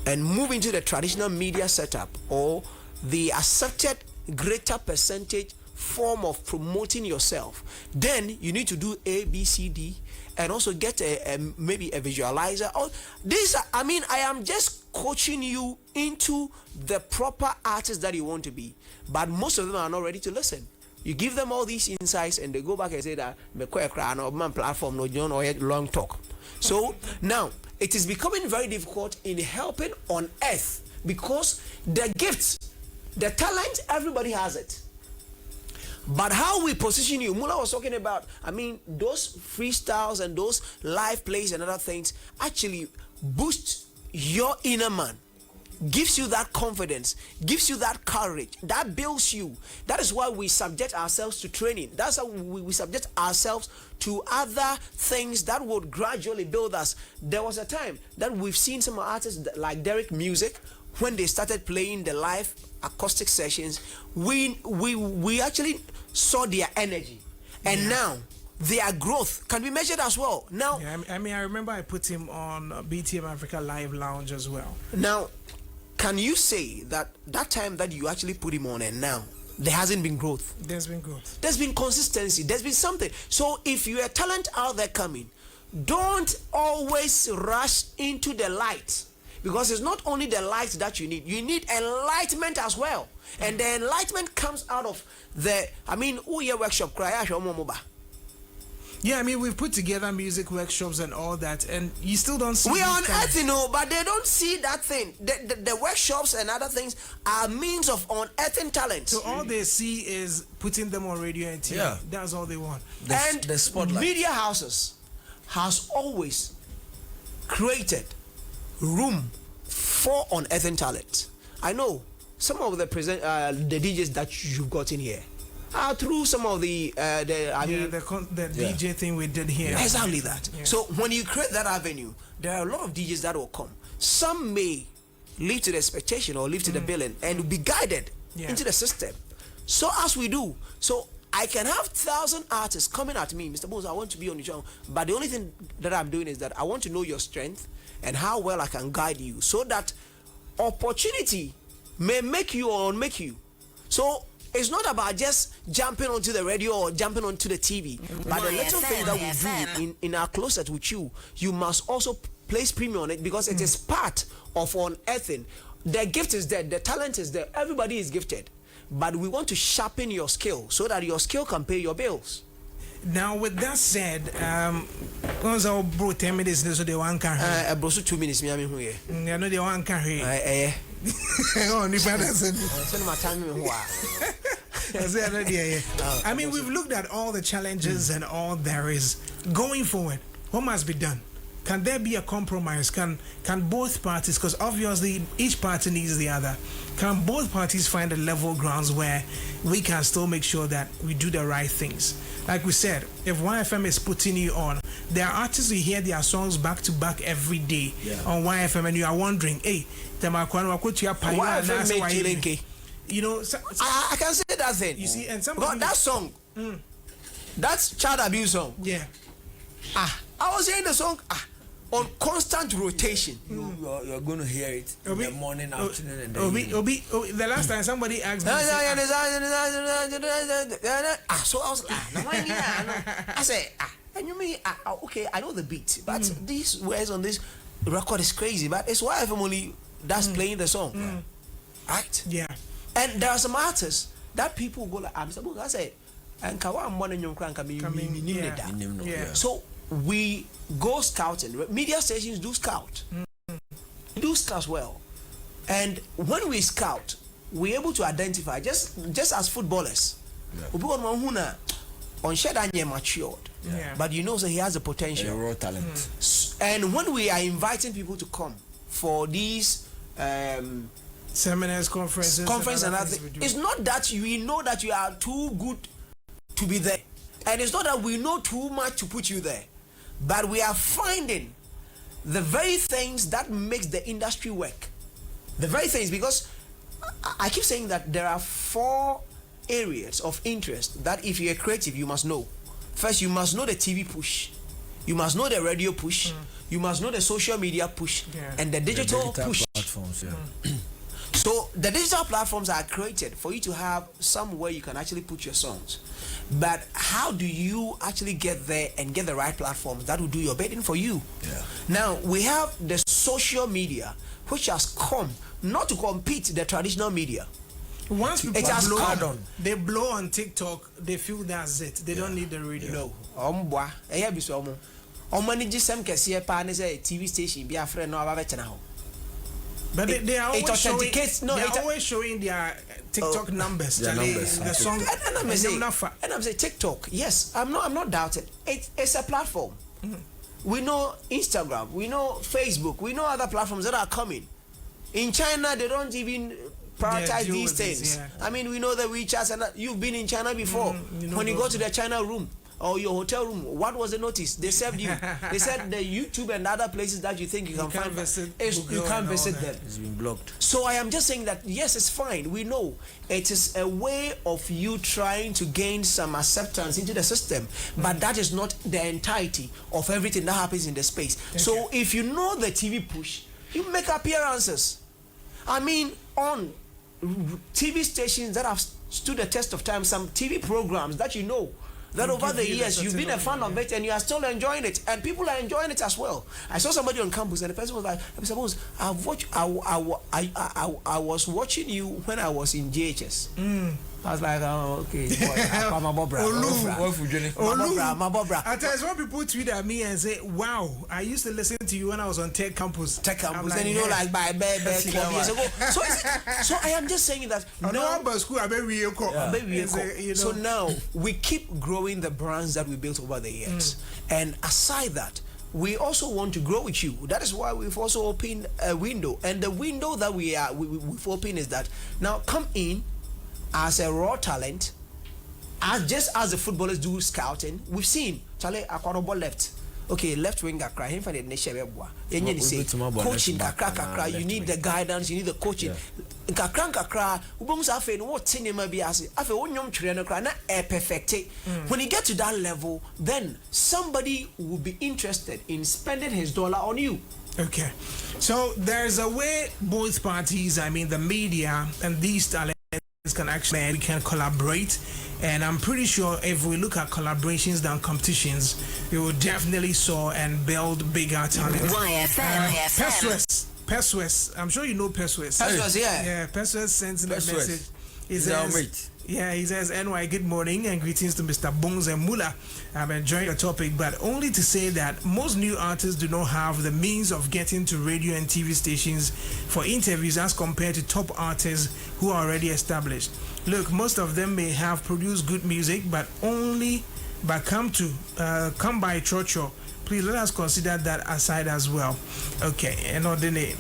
and move into the traditional media setup or the accepted greater percentage form of promoting yourself, then you need to do A, B, C, D, and also get maybe a visualizer. Or this, I am just coaching you into the proper artist that you want to be, but most of them are not ready to listen. You give them all these insights and they go back and say that platform no long talk. So now it is becoming very difficult in helping on earth because the gifts, the talent, everybody has it. But how we position you, Mula was talking about, those freestyles and those live plays and other things actually boost your inner man, gives you that confidence, gives you that courage, that builds you. That is why we subject ourselves to training. That's how we subject ourselves to other things that would gradually build us. There was a time that we've seen some artists like Derek Music, when they started playing the live acoustic sessions, we actually saw their energy, and now their growth can be measured as well. Now, I remember I put him on BTM Africa Live Lounge as well. Now, can you say that time that you actually put him on and now there hasn't been growth? There's been growth. There's been consistency. There's been something. So if you're a talent out there coming, don't always rush into the light. Because it's not only the light that you need enlightenment as well. And the enlightenment comes out of the, workshop. Yeah, we've put together music workshops and all that, and you still don't see. We are on earth, but they don't see that thing. The workshops and other things are means of unearthing talent. So all they see is putting them on radio and TV. Yeah. That's all they want. The spotlight. Media houses has always created room for unearthing talent. I know some of the the DJs that you've got in here are through some of the DJ thing we did here. Exactly that. Yeah. So when you create that avenue, there are a lot of DJs that will come. Some may live to the expectation or live to the billing and be guided into the system. So as we do. So I can have 1,000 artists coming at me, Mr. Bones, I want to be on the channel, but the only thing that I'm doing is that I want to know your strength and how well I can guide you so that opportunity may make you or unmake you. So it's not about just jumping onto the radio or jumping onto the TV, but the little thing that we do in our closet with you, you must also place premium on it because it is part of unearthing. The gift is there, the talent is there, everybody is gifted. But we want to sharpen your skill so that your skill can pay your bills. Now, with that said, once I brought 10 minutes, so they want carry. I brought 2 minutes. Me, I'm here. I know they want carry. Oh, ni brother said. We've looked at all the challenges and all there is. Going forward, what must be done? Can there be a compromise? Can both parties, because obviously each party needs the other, can both parties find a level grounds where we can still make sure that we do the right things? Like we said, if YFM is putting you on, there are artists who hear their songs back to back every day on YFM, and you are wondering, hey, I can say that thing. You see, and that song, that's child abuse song. Yeah. I was hearing the song on constant rotation. You're going to hear it in the morning, afternoon, and the last time somebody asked me, so I was like, I said, and you mean, okay, I know the beat, but these words on this record is crazy, but it's why I'm only that's playing the song, right? Yeah. And there are some artists that people go like, I say, and so we go scouting. Media stations do scout. Do scout well. And when we scout, we're able to identify, just as footballers. Matured. But you know, so he has a potential. Raw talent. And when we are inviting people to come for these seminars, conferences, and other things, it's not that we know that you are too good to be there. And it's not that we know too much to put you there, but we are finding the very things that makes the industry work. The very things, because I keep saying that there are 4 areas of interest that if you're creative, you must know. First, you must know the TV push. You must know the radio push. You must know the social media push and the digital push. Platforms, So the digital platforms are created for you to have somewhere you can actually put your songs. But how do you actually get there and get the right platforms that will do your bidding for you? Now, we have the social media, which has come not to compete the traditional media. Once people it has blow they blow on TikTok, they feel that's it. They don't need the radio. No. TV station be a friend no about. But they are always showing, always showing their TikTok numbers. The song, and I'm saying TikTok. Yes, I'm not doubting. It's a platform. We know Instagram, we know Facebook, we know other platforms that are coming. In China, they don't even prioritize these things. I mean, we know the WeChat, and you've been in China before. When you go to the China room or your hotel room, what was the notice? They served you. They said the YouTube and other places that you think you can find, you can't visit them. It's been blocked. So I am just saying that yes, it's fine. We know it is a way of you trying to gain some acceptance into the system, but that is not the entirety of everything that happens in the space. So if you know the TV push, you make appearances. I mean, on TV stations that have stood the test of time, some TV programs that you know that over the years you've been a fan of it and you are still enjoying it, and people are enjoying it as well. I saw somebody on campus and the person was like, I suppose I was watching you when I was in JHS. I was like, oh, okay. At times when people tweet at me and say, wow, I used to listen to you when I was on Tech Campus. Like, and you know, like by 12 years ago. So I am just saying that so now we keep growing the brands that we built over the years. And aside that, we also want to grow with you. That is why we've also opened a window. And the window that we've opened is that now come in as a raw talent, just as the footballers do scouting. We've seen Charlie Akwarobo left. Okay, left winger cry him for the nation. Coaching kakra, you need the guidance, you need the coaching. Kakra, what cinema be as perfect. When you get to that level, then somebody will be interested in spending his dollar on you. Okay, so there's a way both parties, I mean the media and these talents, we can collaborate, and I'm pretty sure if we look at collaborations than competitions, we will definitely soar and build bigger talent. Perswes, I'm sure you know Perswes. Yeah, Perswes sends the message. He says, NY, good morning and greetings to Mr. Bones and Mula. I'm enjoying your topic, but only to say that most new artists do not have the means of getting to radio and TV stations for interviews as compared to top artists who are already established. Look, most of them may have produced good music, but come by Chocho. Please let us consider that aside as well. Okay, and on the media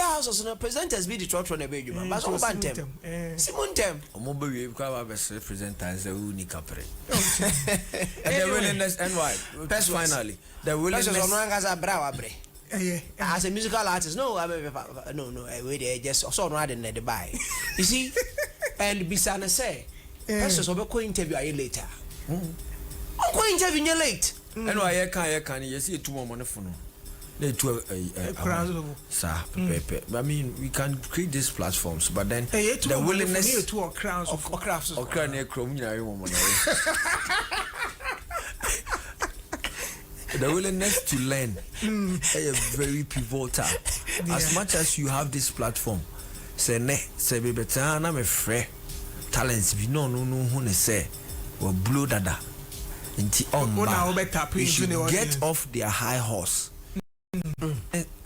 houses and presenters be the Trotro na baby, but so bantem. Simuntem. Omobe presenters the unique capre. And the willingness and why? That's finally the willingness as a musical artist. No, we just so no in the buy. You see, and Bisana say. Persons will go interview you later. I'm going interview you late. And why I can't you see 2 more money for no. They 2 sir. I mean, we can create these platforms, but then the willingness to crowns of crafts or crown the willingness to learn is very pivotal. As much as you have this platform, say be better, I'm a friend. Talents be no who ne say or blow dada into you should get off their high horse.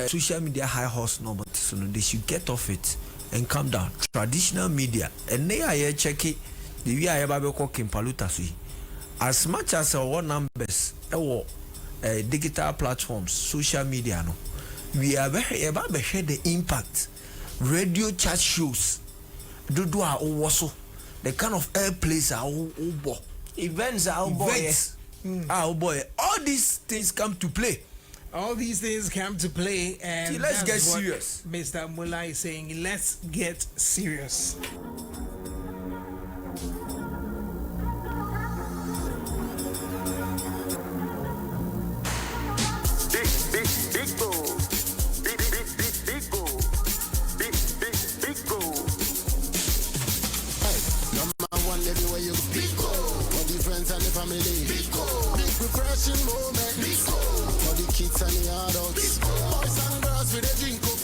Social media high horse no, but so they should get off it and come down. Traditional media and they are here check it the way I ever cooking Paluta. As much as our numbers digital platforms, social media we are very about the impact radio chat shows dodo a owoso, the kind of airplays are obo, events are obo. Oh boy, all these things come to play. All these things come to play, and see, let's get serious. Mr. Mullah is saying, let's get serious. Everywhere you go, for the friends and the family, big refreshing moment, for the kids and the adults, boys and girls with a drink up,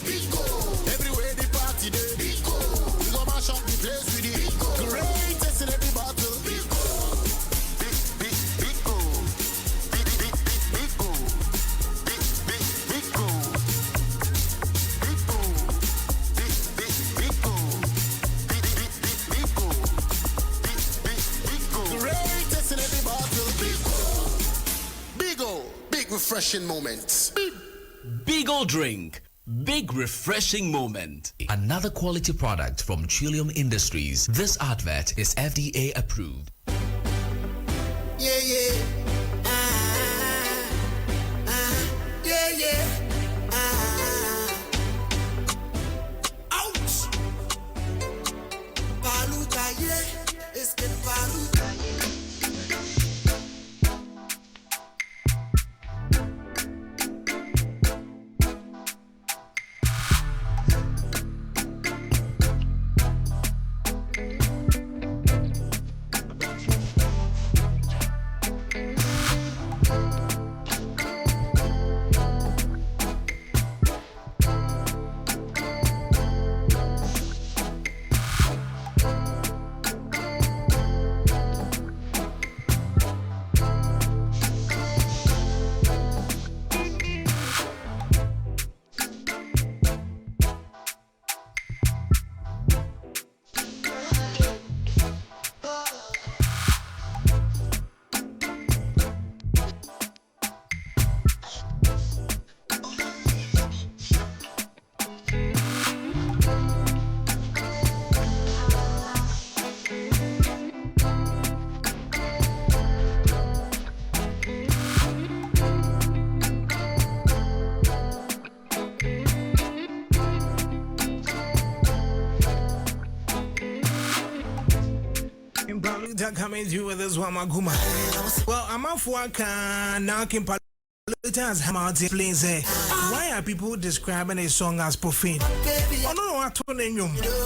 everywhere the party day, we go mash up the place with it, greatest in every battle, big refreshing moments. Beagle drink. Big refreshing moment. Another quality product from Trillium Industries. This advert is FDA approved. Yeah, yeah. Yeah, yeah. Ouch. Paluta, yeah. It's get Paluta, yeah. Coming to you with this one, Makoma. Well, I'm off work now. Paluta has explains why are people describing a song as profane? Oh no,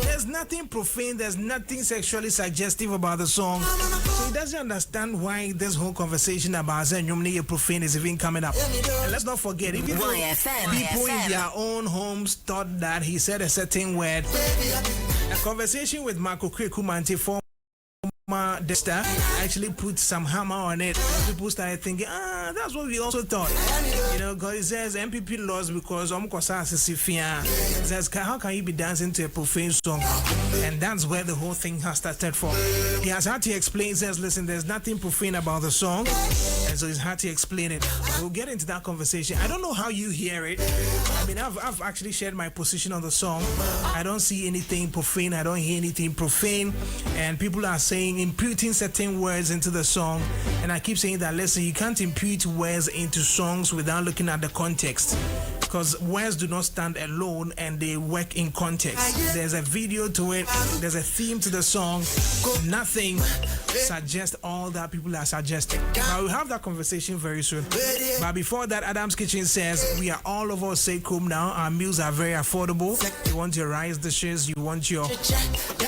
there's nothing profane, there's nothing sexually suggestive about the song. So he doesn't understand why this whole conversation about Zenyumni profane is even coming up. And let's not forget, if people in their own homes thought that he said a certain word, a conversation with Marco Krekumanti for Desta actually put some hammer on it. People started thinking, that's what we also thought. You know, because it says MPP lost because it says, how can you be dancing to a profane song? And that's where the whole thing has started from. He has had to explain, says, listen, there's nothing profane about the song. And so he's had to explain it. We'll get into that conversation. I don't know how you hear it. I mean, I've actually shared my position on the song. I don't see anything profane. I don't hear anything profane. And people are saying, imputing certain words into the song, and I keep saying that, listen, you can't impute words into songs without looking at the context, because words do not stand alone and they work in context. There's a video to it, there's a theme to the song. Nothing suggests all that people are suggesting. Now we'll have that conversation very soon, but before that, Adam's Kitchen says we are all over Sekum now. Our meals are very affordable. You want your rice dishes, you want your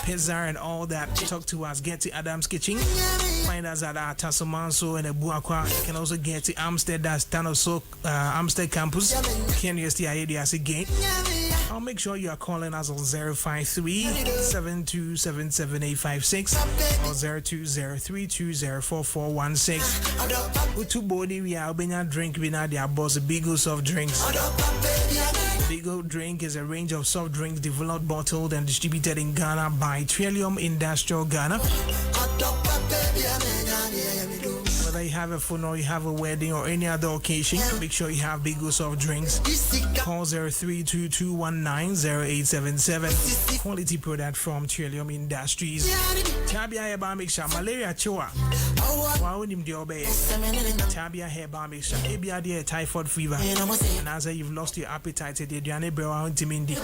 pizza and all that, talk to us. Get to Adam's Kitchen. Find us at our Tasomanso and Buakwa. You can also get to Amstead, that's Tanoso Amstead campus. University IADS again. I'll make sure you are calling us on 053-7277856 or 0203204416. Utu body we are being drink bina their boss Bigo soft drinks. Bigo drink is a range of soft drinks developed, bottled, and distributed in Ghana by Trillium Industrial Ghana. Whether you you have a funeral, you have a wedding, or any other occasion, make sure you have Big Soft Drinks. Call 0322190877. Quality product from Trillium Industries. Tabia Heba Mixture, Malaria Choa. Wow, him the obey. Tabia Heba Mixture, ABID, typhoid fever. And as you've lost your appetite, the Diane Brewer Timindi.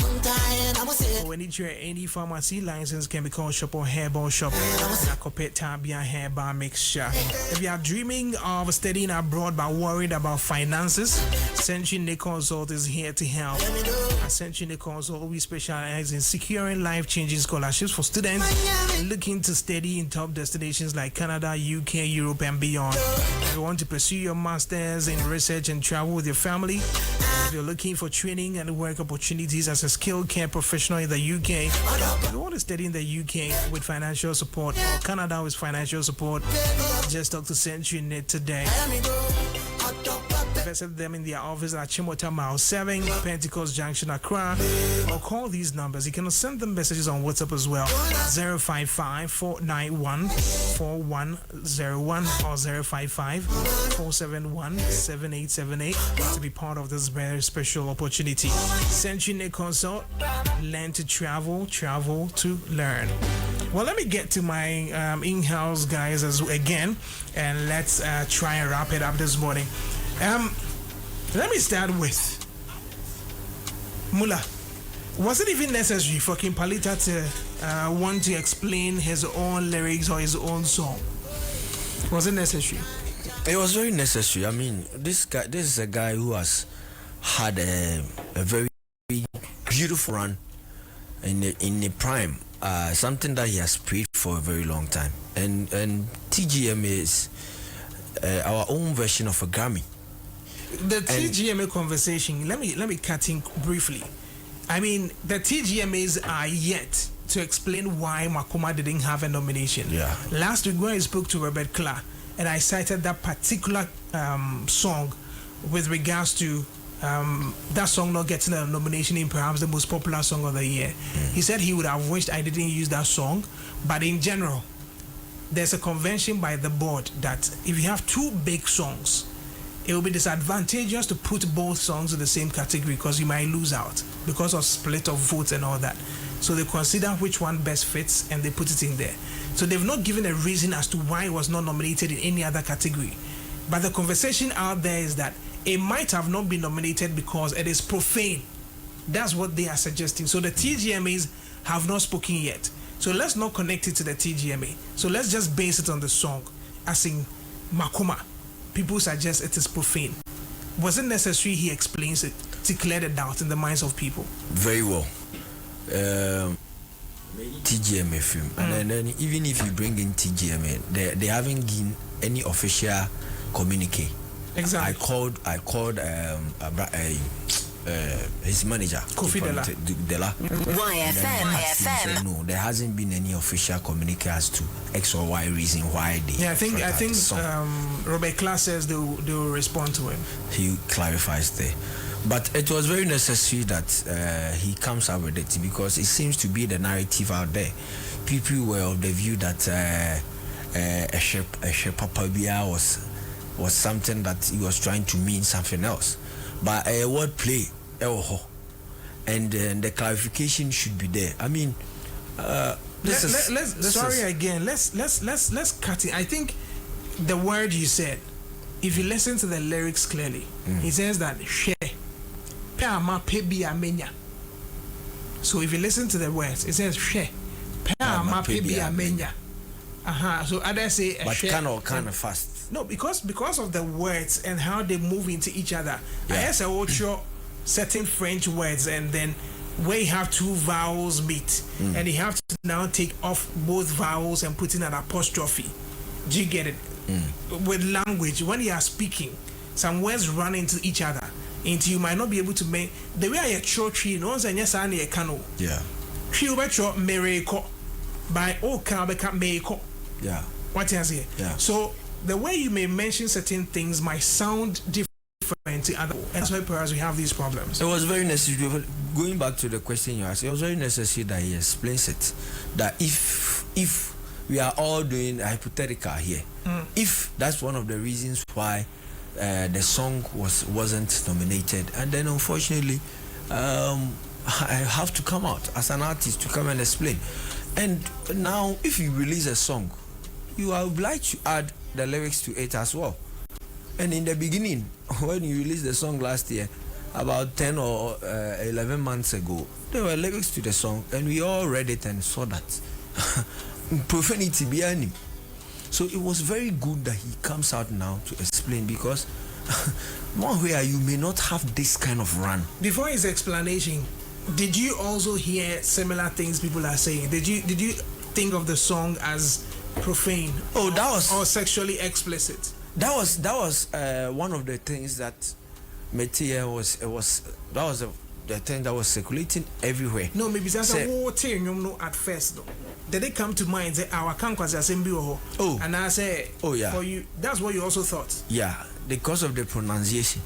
When you try any pharmacy license can be called shop or hairball shop. Nakopet Tabia Heba Mixture. If you are dreaming of studying abroad but worried about finances, Century Nick Consult is here to help. At Century Nick Consult, we specialize in securing life-changing scholarships for students looking to study in top destinations like Canada, UK, Europe, and beyond. If you want to pursue your masters in research and travel with your family, if you're looking for training and work opportunities as a skilled care professional in the UK, if you want to study in the UK with financial support or Canada with financial support, just talk to Century Net today. Visit them in their office at Chimota Mile 7, Pentecost Junction, Accra, or call these numbers. You can send them messages on WhatsApp as well, 055-491-4101 or 055-471-7878 to be part of this very special opportunity. Century Net Consult, learn to travel, travel to learn. Well, let me get to my in-house guys again, and let's try and wrap it up this morning. Let me start with Mula. Was it even necessary for King Paluta to want to explain his own lyrics or his own song? Was it necessary? It was very necessary. I mean, this is a guy who has had a very beautiful run in the prime. Something that he has prayed for a very long time. And TGM is our own version of a Grammy. The TGMA conversation, let me cut in briefly. I mean, the TGMAs are yet to explain why Makoma didn't have a nomination. Yeah. Last week when I spoke to Robert Clark and I cited that particular song with regards to that song not getting a nomination in perhaps the most popular song of the year. He said he would have wished I didn't use that song, but in general, there's a convention by the board that if you have two big songs, it will be disadvantageous to put both songs in the same category because you might lose out because of split of votes and all that. So they consider which one best fits and they put it in there. So they've not given a reason as to why it was not nominated in any other category. But the conversation out there is that it might have not been nominated because it is profane. That's what they are suggesting. So the TGMAs have not spoken yet. So let's not connect it to the TGMA. So let's just base it on the song. As in Makoma, people suggest it is profane. Was it necessary he explains it to clear the doubt in the minds of people? Very well. TGMA film. And then even if you bring in TGMA, they haven't given any official communique. Exactly. I called his manager, Kofi Dela. YFM. Said, no, there hasn't been any official communique as to X or Y reason why they. Yeah, I think Robert Clark says they will respond to him. He clarifies there, but it was very necessary that he comes out with it because it seems to be the narrative out there. People were of the view that Papa Bia was something that he was trying to mean something else, but a word play, and the clarification should be there. I mean, let's cut it. I think the word you said, if you listen to the lyrics clearly, he says that she ma pebi amenya. So if you listen to the words, it says she ma pebi amenya. So others say, but kind of fast. No, because of the words and how they move into each other. I guess I will show certain French words, and then where you have two vowels meet, and you have to now take off both vowels and put in an apostrophe. Do you get it? With language, when you are speaking, some words run into each other, into you might not be able to make the way I show tree. No one's a yes and a canoe. Yeah. Tree over mereko by all can become meko. Yeah. What is it? Yeah. So the way you may mention certain things might sound different to other, and that's why perhaps we have these problems. It was very necessary. Going back to the question you asked, it was very necessary that he explains it. That if we are all doing hypothetical here. If that's one of the reasons why the song wasn't nominated, and then unfortunately I have to come out as an artist to come and explain. And now if you release a song, you are obliged to add the lyrics to it as well. And in the beginning, when you released the song last year, about 10 or 11 months ago, there were lyrics to the song, and we all read it and saw that profanity behind him. So it was very good that he comes out now to explain, because one way you may not have this kind of run. Before his explanation, did you also hear similar things people are saying? Did you think of the song as profane? Oh, that was, or sexually explicit? That was one of the things that Metia was the thing that was circulating everywhere. No, maybe that's a whole thing, you know, at first though. Did they come to mind say our campus assembly? Oh, and I say, oh yeah, for you, that's what you also thought. Yeah, because of the pronunciation.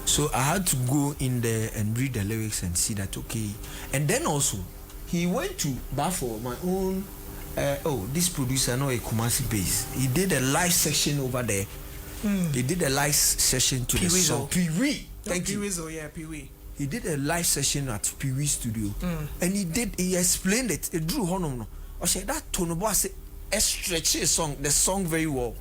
So I had to go in there and read the lyrics and see that, okay. And then also he went to Bafo, my own this producer, no, a Kumasi base. He did a live session over there. He did a live session to the song. Pee-wee. Thank you. Yeah, Pee-wee. He did a live session at Pee-wee studio, and he explained it. It drew honor. I said that Tonobo said a stretchy song, the song very well.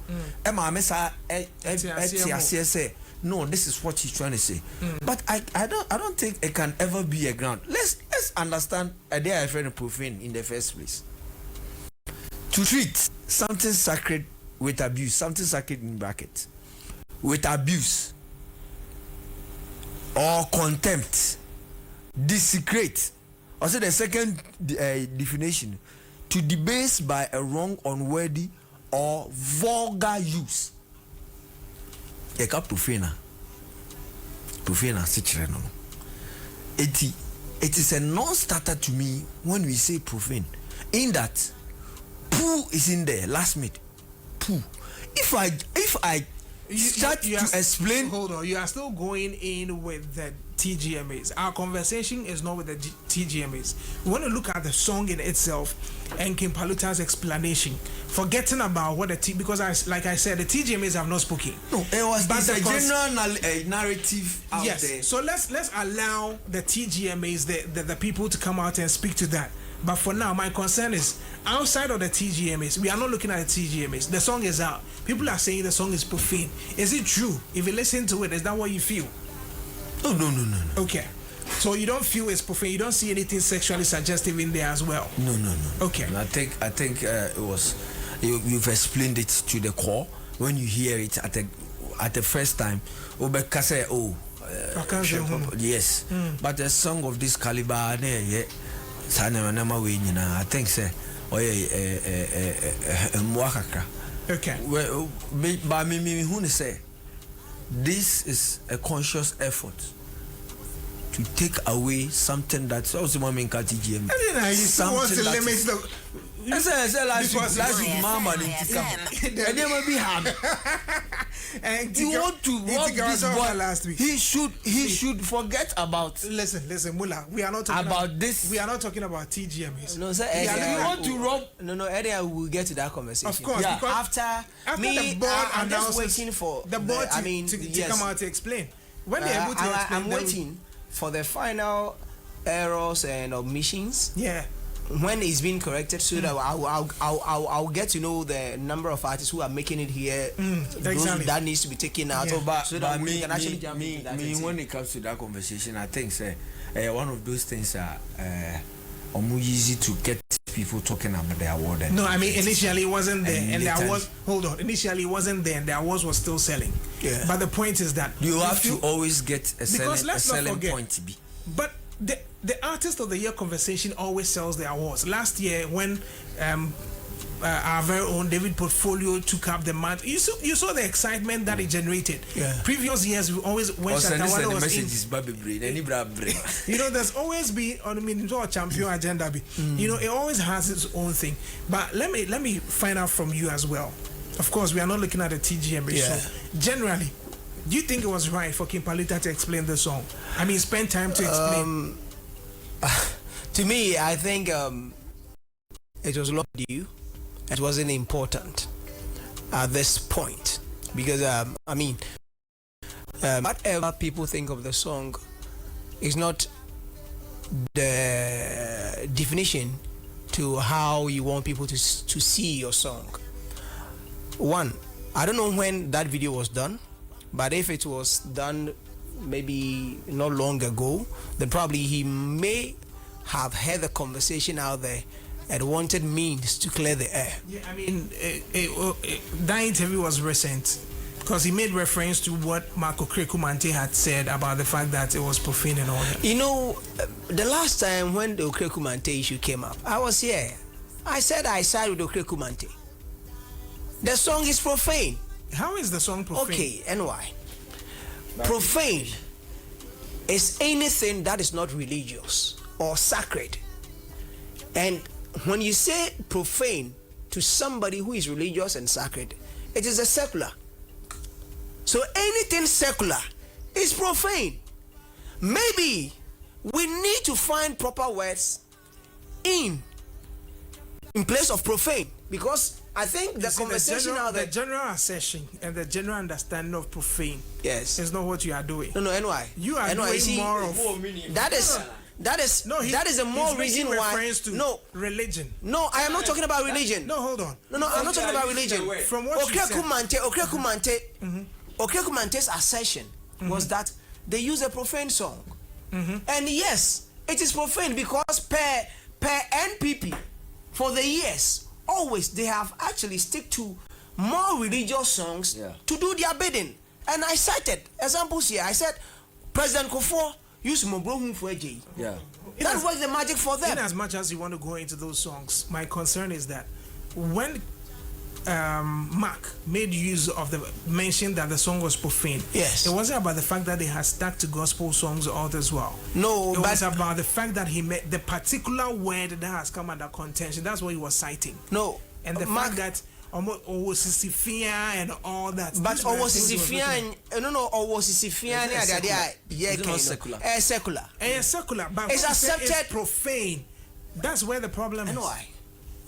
Emma Mesa say no, this is what he's trying to say. But I don't think it can ever be a ground. Let's understand a day I friend profane in the first place. To treat something sacred with abuse, something sacred in brackets, with abuse or contempt, desecrate. Also the second definition, to debase by a wrong, unworthy or vulgar use. Eka profana sichireno. It is a non-starter to me when we say profane, in that poo is in there, last minute. Poo. If I start to explain. Hold on, you are still going in with the TGMAs. Our conversation is not with the TGMAs. We want to look at the song in itself and King Paluta's explanation, forgetting about what because like I said, the TGMAs have not spoken. No, it's a general narrative out there. So let's allow the TGMAs, the people to come out and speak to that. But for now, my concern is outside of the TGMAs. We are not looking at the TGMAs. The song is out. People are saying the song is profane. Is it true? If you listen to it, is that what you feel? Oh, no. Okay. So you don't feel it's profane. You don't see anything sexually suggestive in there as well. No. Okay. I think it was. You've explained it to the core. When you hear it at the first time, yes. But a song of this caliber, I think say okay. Well, but me who say this is a conscious effort to take away something that's also one main TGM. Something the limits. Last week, Mama and there will be harm. And you want to watch this boy last week? He should forget about. Listen, Mula. We are not talking about this. We are not talking about TGMs. No, sir. You want to rob? No. Eddie, we'll get to that conversation. Of course, yeah. After me, the board I'm just waiting for the board to come out to explain. When they're able to explain, I'm waiting for the final errors and omissions. Yeah. When it's been corrected, so that I'll get to know the number of artists who are making it here. Exactly. That needs to be taken out. Yeah. So that we can actually jump into that. When it comes to that conversation, I think one of those things are more easy to get people talking about the award. No, I mean initially it wasn't there, and there was. Hold on, initially it wasn't there, and the awards was still selling. Yeah. But the point is that you have to always get a selling point to be. But the Artist of the Year conversation always sells the awards. Last year, when our very own David Portfolio took up the match, you saw the excitement that it generated. Yeah. Previous years, we always went. You know, there's always been a champion agenda. You know, it always has its own thing. But let me find out from you as well. Of course, we are not looking at the TGM. Yeah. So generally, do you think it was right for King Paluta to explain the song? I mean, spend time to explain. To me, I think it was long due. it wasn't important at this point because whatever people think of the song is not the definition to how you want people to see your song. One, I don't know when that video was done, but if it was done maybe not long ago, then probably he may have heard the conversation out there and wanted means to clear the air. Yeah, I mean, that interview was recent because he made reference to what Marco Krekumante had said about the fact that it was profane and all that. You know, the last time when the Krekumante issue came up, I was here. I said I side with the Krekumante. The song is profane. How is the song profane? Okay, and why? Profane is anything that is not religious or sacred. And when you say profane to somebody who is religious and sacred, it is a secular. So anything secular is profane. Maybe we need to find proper words in place of profane, because I think the conversation out there, the general assertion and the general understanding of profane, yes, is not what you are doing. No, NY. You are doing more of that is a more reason why. No, religion. No, I am not talking about religion. No, hold on. No, I'm not talking about religion. From what you said, Okrekumante's assertion was that they use a profane song, and yes, it is profane because per NPP for the years always they have actually stick to more religious songs to do their bidding. And I cited examples here. I said President Kufuor used F0RGET. Yeah. That was the magic for them. In as much as you want to go into those songs, my concern is that when Mark made use of mentioned that the song was profane. Yes. It wasn't about the fact that they had stuck to gospel songs all as well. No, it was about the fact that he made the particular word that has come under contention. That's what he was citing. No. And the fact that Owosisifia and all that. But Owosisifia secular. Secular. Secular. But it's accepted. It's profane. That's where the problem is.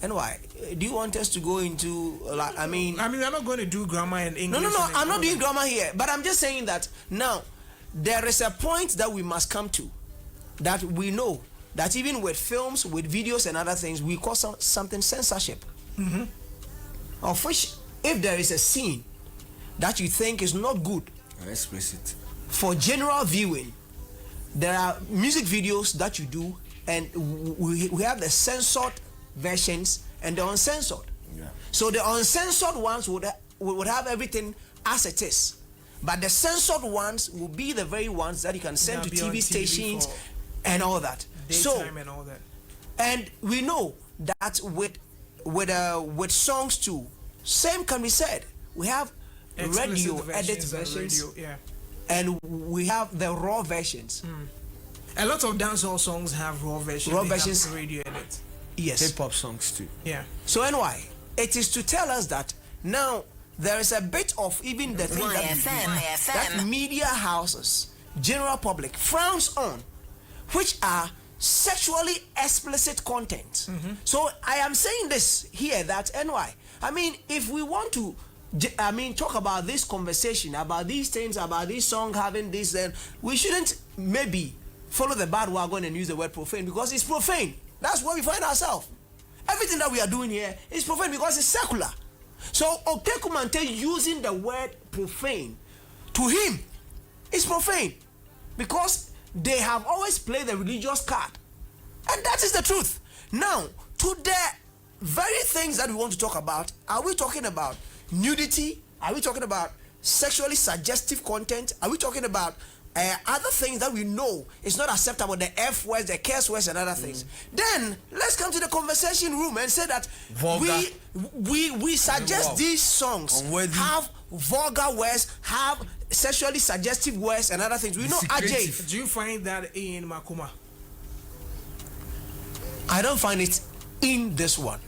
And why? Do you want us to go into I mean, we're not going to do grammar and English. No. I'm not doing grammar here, but I'm just saying that now there is a point that we must come to, that we know that even with films, with videos and other things, we call something censorship. Of which, if there is a scene that you think is not good, explicit for general viewing, there are music videos that you do, and we have the censored versions and the uncensored. So the uncensored ones would have everything as it is, but the censored ones will be the very ones that you can send to TV stations and all that. Daytime and all that. And we know that with songs too, same can be said. We have radio edit versions, and we have the raw versions. A lot of dancehall songs have raw versions. Raw versions, radio edit. Yes. Hip hop songs too. Yeah. So anyway, it is to tell us that now there is a bit of even the thing that media houses, general public frowns on, which are sexually explicit content. So I am saying this here that NY. I mean, if we want to, talk about this conversation, about these things, about this song having this, then we shouldn't maybe follow the bad wagon and use the word profane, because it's profane. That's where we find ourselves. Everything that we are doing here is profane because it's secular. So Okrekumanté using the word profane, to him, is profane because they have always played the religious card. And that is the truth. Now, to the very things that we want to talk about, are we talking about nudity? Are we talking about sexually suggestive content? Are we talking about other things that we know is not acceptable, the F words, the curse words, and other things? Then let's come to the conversation room and say that we suggest these songs have vulgar words, have sexually suggestive words, and other things. We know Ajay. Do you find that in Makoma? I don't find it in this one.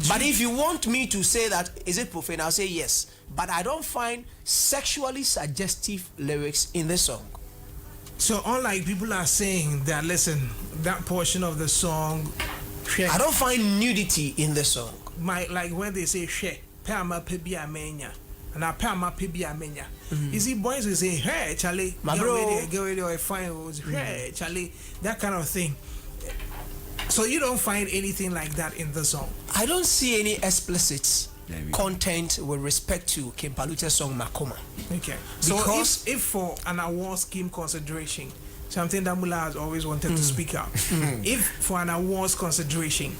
But if you want me to say that, is it profane? I'll say yes. But I don't find sexually suggestive lyrics in this song. So unlike people are saying that, listen, that portion of the song, I don't find nudity in the song. my like when they say share, Pama Pebia Mania. And I pay my PBA mania. You see, boys will say, hey, Charlie, my bro, get ready, or fine, hey, Charlie, that kind of thing. So you don't find anything like that in the song? I don't see any explicit content with respect to King Paluta's song Makoma. Okay. So if for an award scheme consideration, something that Mula has always wanted to speak out, if for an awards consideration,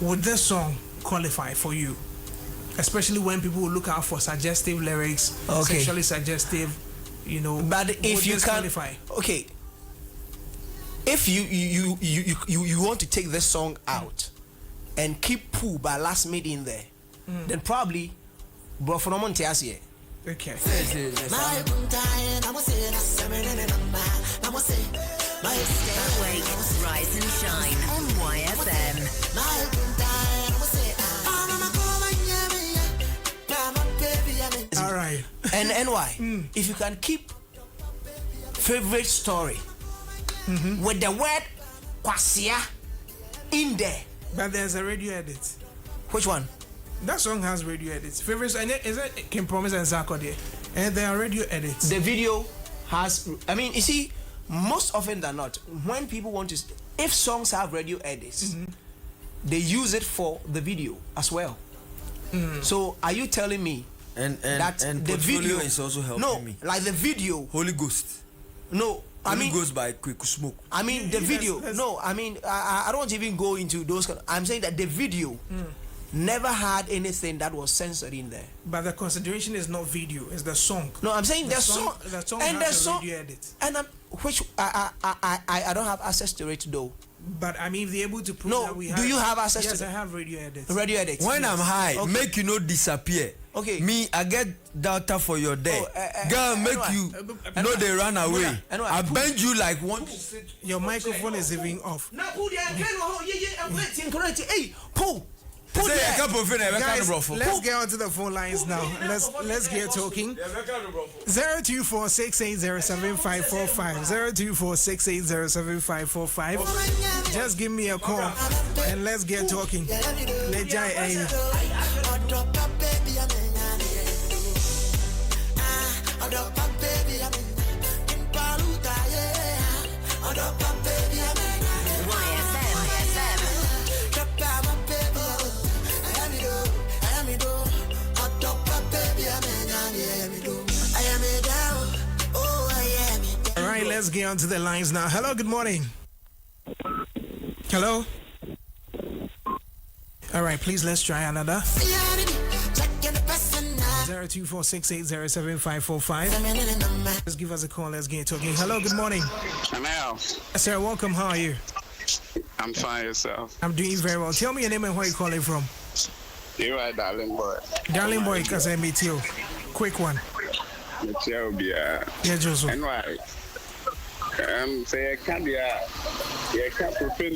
would this song qualify for you? Especially when people look out for suggestive lyrics, sexually suggestive, you know. But if you can, qualify? Okay. If you want to take this song out and keep Pooh by last made in there, then probably, but for no one to ask you. Okay. Rise and shine on YFM. All right. And NY, if you can keep favorite story with the word kwasia in there. But there's a radio edit. Which one? That song has radio edits. Favorites, and is it Can Promise and Zako there? And there are radio edits. The video has, I mean, you see, most often than not, when people want to, if songs have radio edits, they use it for the video as well. So are you telling me that the video is also helping me? Like the video, Holy Ghost. No, I mean goes by Quick Smoke. I mean the video. No, I mean I don't even go into those. I'm saying that the video never had anything that was censored in there. But the consideration is not video; it's the song. No, I'm saying the song and the song radio edit. And which I don't have access to it though. But I mean, if they're able to prove that we have. Do you have access to it? Yes, I have radio edits. Radio edits. When I'm high, make you not disappear. Okay. Me, I get data for your day. Girl, make you know they run away. I bend you like one. Your microphone is even off. Hey, Paul. Guys, let's get onto the phone lines now. Let's get talking. 02468075545. 02468075545. Just give me a call and let's get talking. Alright, let's get onto the lines now. Hello, good morning. Hello? Alright, please let's try another. 02468075545. Just give us a call, let's get talking. Hello, good morning. Hello. Sir, welcome, how are you? I'm fine, yourself. I'm doing very well. Tell me your name and where you're calling from. You're right, darling boy. Darling boy, because I meet you. Quick one. Yeah, Joseph. Anyway, say I can't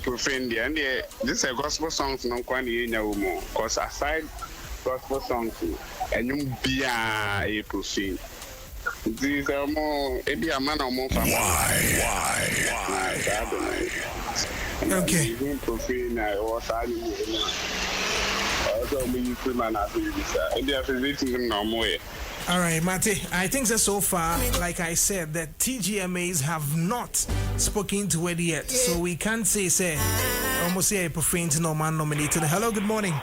profane, and this is a gospel song from Kwani Yawumo. Because aside gospel songs, and you be a profane. These are more, maybe a man or more. Why? Okay. Profane, I was all right, Mate, I think that so far, like I said, that TGMAs have not spoken to it yet. So we can't say, almost say a profane no man nominated. Hello, good morning.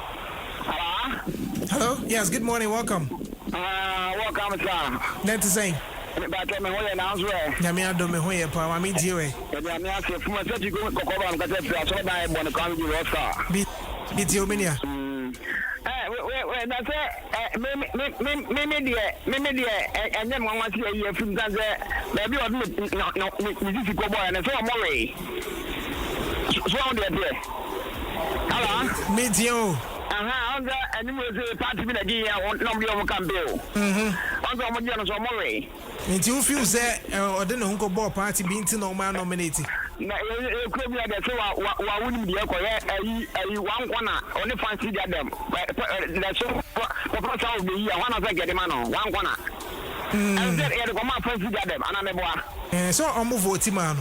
Hello? Yes, good morning, welcome. Welcome, sir. That's the same. That's it. Maybe and then one see a year from that. Maybe I'm not go boy and so I'm away. So on there. Hello? Meet you. And you will party with a gear, nobody over can bill. Also, I'm away. And you feel that or the Uncle Bob party being to no man nominated. It could be that why wouldn't be a one corner only fancy them. That's so what will be one of the get him on one corner. And then the fancy them and I'm so I'm voting man.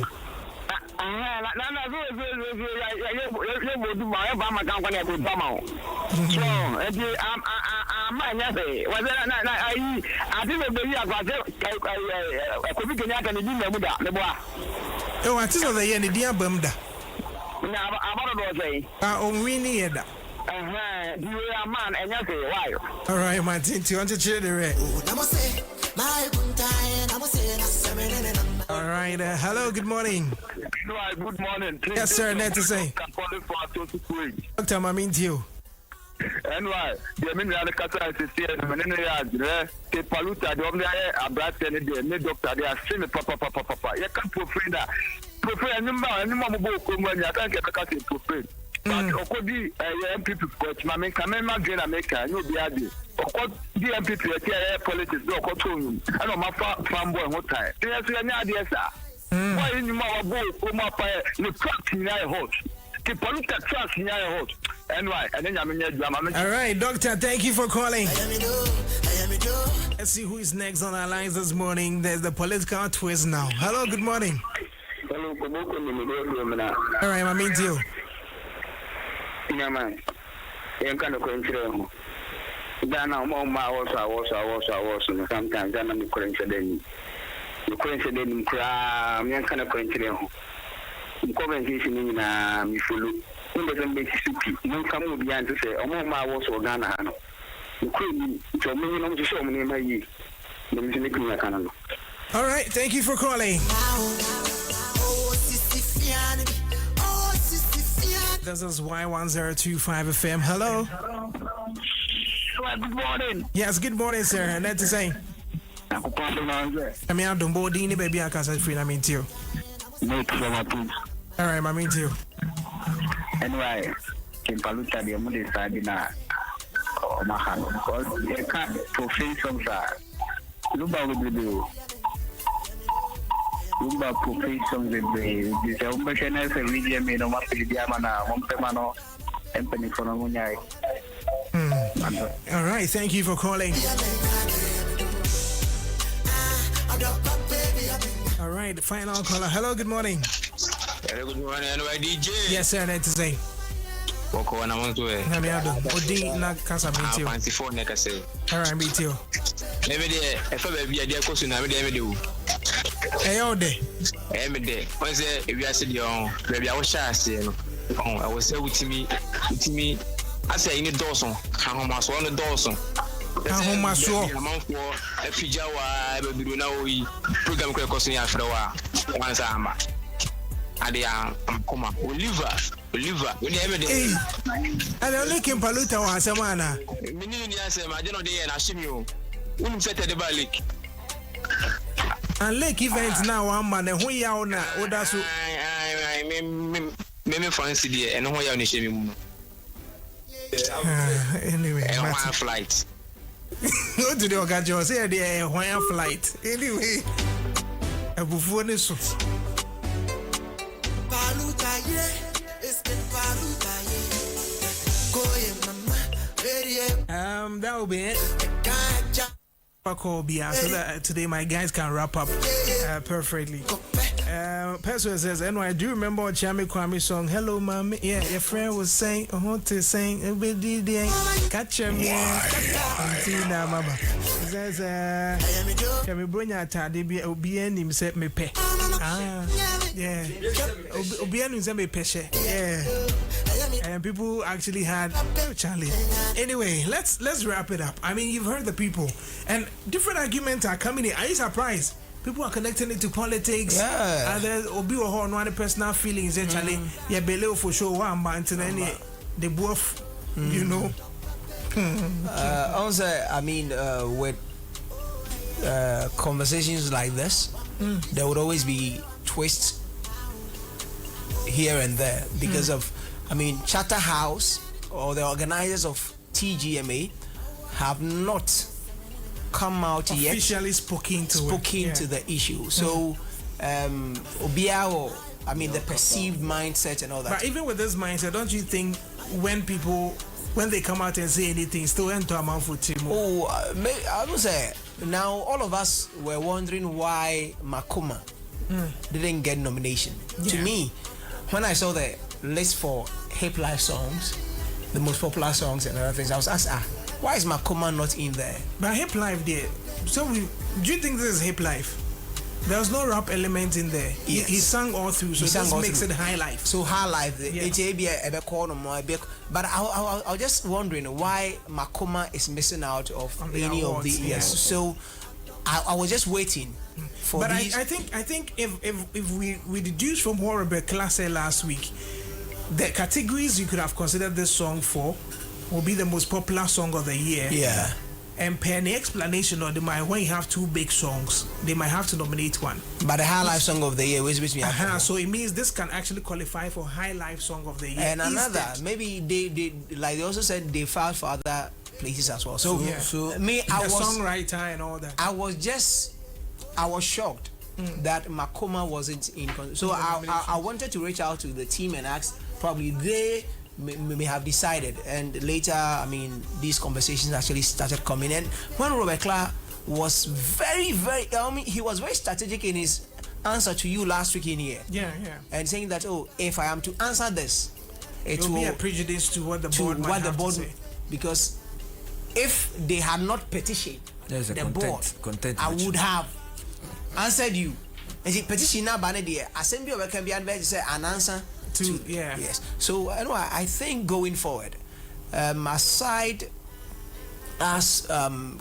Oh, I think the end dear Bumda. Winnie. All right, Martin, you want to cheer the red? All right, hello, good morning. Good morning. Yes, sir, net to say. Dr. Mamin to you. Anyway, the mineral cattle is here, the Paluta, the only a brat and the doctor, they are still papa. You can't profit that. Profit a number, and no more book when you can't get a cut in profit. But Okodi, MPP coach, Mamma, Kamema, Gena Maker, you'll be added. Okodi, MPP, politics, no cartoon. I know my farm boy, what time. There's an idea, sir. Why in my book, the truck in your horse? The Paluta truck in your horse. Anyway, and then I'm all right, doctor, thank you for calling. Let's see who is next on our lines this morning. There's the political twist now. Hello, good morning. Hello, all right, I'm into you. Yeah, man. I'm kind of control. Then I'm on my was. Sometimes I'm the current then. The current then cry. I'm kind of control. Conversation in me follow. When the make soup, no come behind to say, oh, my was or Ghana. You couldn't tell me to show me my ye. All right, thank you for calling. This is Y1025 FM. Hello. Good morning. Yes, good morning, sir. And that's to say. I mean, I don't body baby. I can't say free. I mean, to you. All right, I mean to you. Anyway, in Paluta, the Monday side now. Oh, my hand. Because you can't profane songs. Look at what we do. Lumba profession the operation as a region made on my Diamana, Montemano, and Penny for Munyai. All right, thank you for calling. All right, final caller. Hello, good morning. Hello, good morning. DJ. Yes, sir, that's to say. Boko and I want to Odi na kasa meet you. 24 neka say. All right, meet you. Maybe there, if I be a dear question, I will do. Hey, all day. Every day. Once if you are sitting on, maybe I was shy, I was say with me. I say in the Dawson, how much one the Dawson. How much so? Amount for a Fijawa, I will do now. We program costing after a while. Once I'm Makoma. Oliver. We never did. And I'm looking Paluta or Samana. Meaning, yes, I don't know, and I assume you wouldn't set the balik. And lake events now, one man, and we are now. Oh, that's what I fancy there, and why are you anyway, one flight. Go to the Ogajo, say there, one flight. Anyway, a buffon is so. That will be it. So that today my guys can wrap up perfectly. Person says, and I do remember Chami Kwame song, Hello Mommy. Yeah, your friend was saying, I want to sing, catch him. Until Mama says, can we bring your taddy be him set me pay? Yeah, Obian is a peshe. Yeah. And people actually had Charlie. Anyway, let's wrap it up. I mean, you've heard the people, and different arguments are coming in. Are you surprised? People are connecting it to politics. Yeah. And there's Obi or one personal feelings. Actually, yeah, below for sure. One month and then they both, you know. Also, I mean, with conversations like this, there would always be twists here and there because of. I mean, Charterhouse or the organizers of TGMA have not come out officially yet spoken to the issue. So, Obiao, I mean, the perceived mindset and all that. But even with this mindset, don't you think when they come out and say anything, still enter a man for Timo? Oh, I would say now all of us were wondering why Makoma didn't get nomination. To me, when I saw the list for hip life songs, the most popular songs and other things, I was asked, why is Makoma not in there? But hip life there. So do you think this is hip life? There was no rap element in there. Yes. He sang all through, so this makes it high life. So high life, but I was just wondering why Makoma is missing out of any of the years. So I was just waiting for. But I think if we deduce from what Rebecca said last week, the categories you could have considered this song for will be the most popular song of the year. Yeah. And per the explanation, or when you have two big songs, they might have to nominate one. But the high life song of the year, which me. So it means this can actually qualify for high life song of the year. And another, maybe they like they also said they filed for other places as well. So me, I was songwriter and all that. I was shocked that Makoma wasn't in. So I wanted to reach out to the team and ask. Probably they may have decided, and later, I mean, these conversations actually started coming. And when Robert Clark was very, he was very strategic in his answer to you last week in here. Yeah. And saying that, if I am to answer this, it will be a prejudice to what the board might have to say. Because if they had not petitioned the board, I would have answered you. And the petition now banned there. Assembly of can be an answer. Yes. So anyway, I think going forward, aside us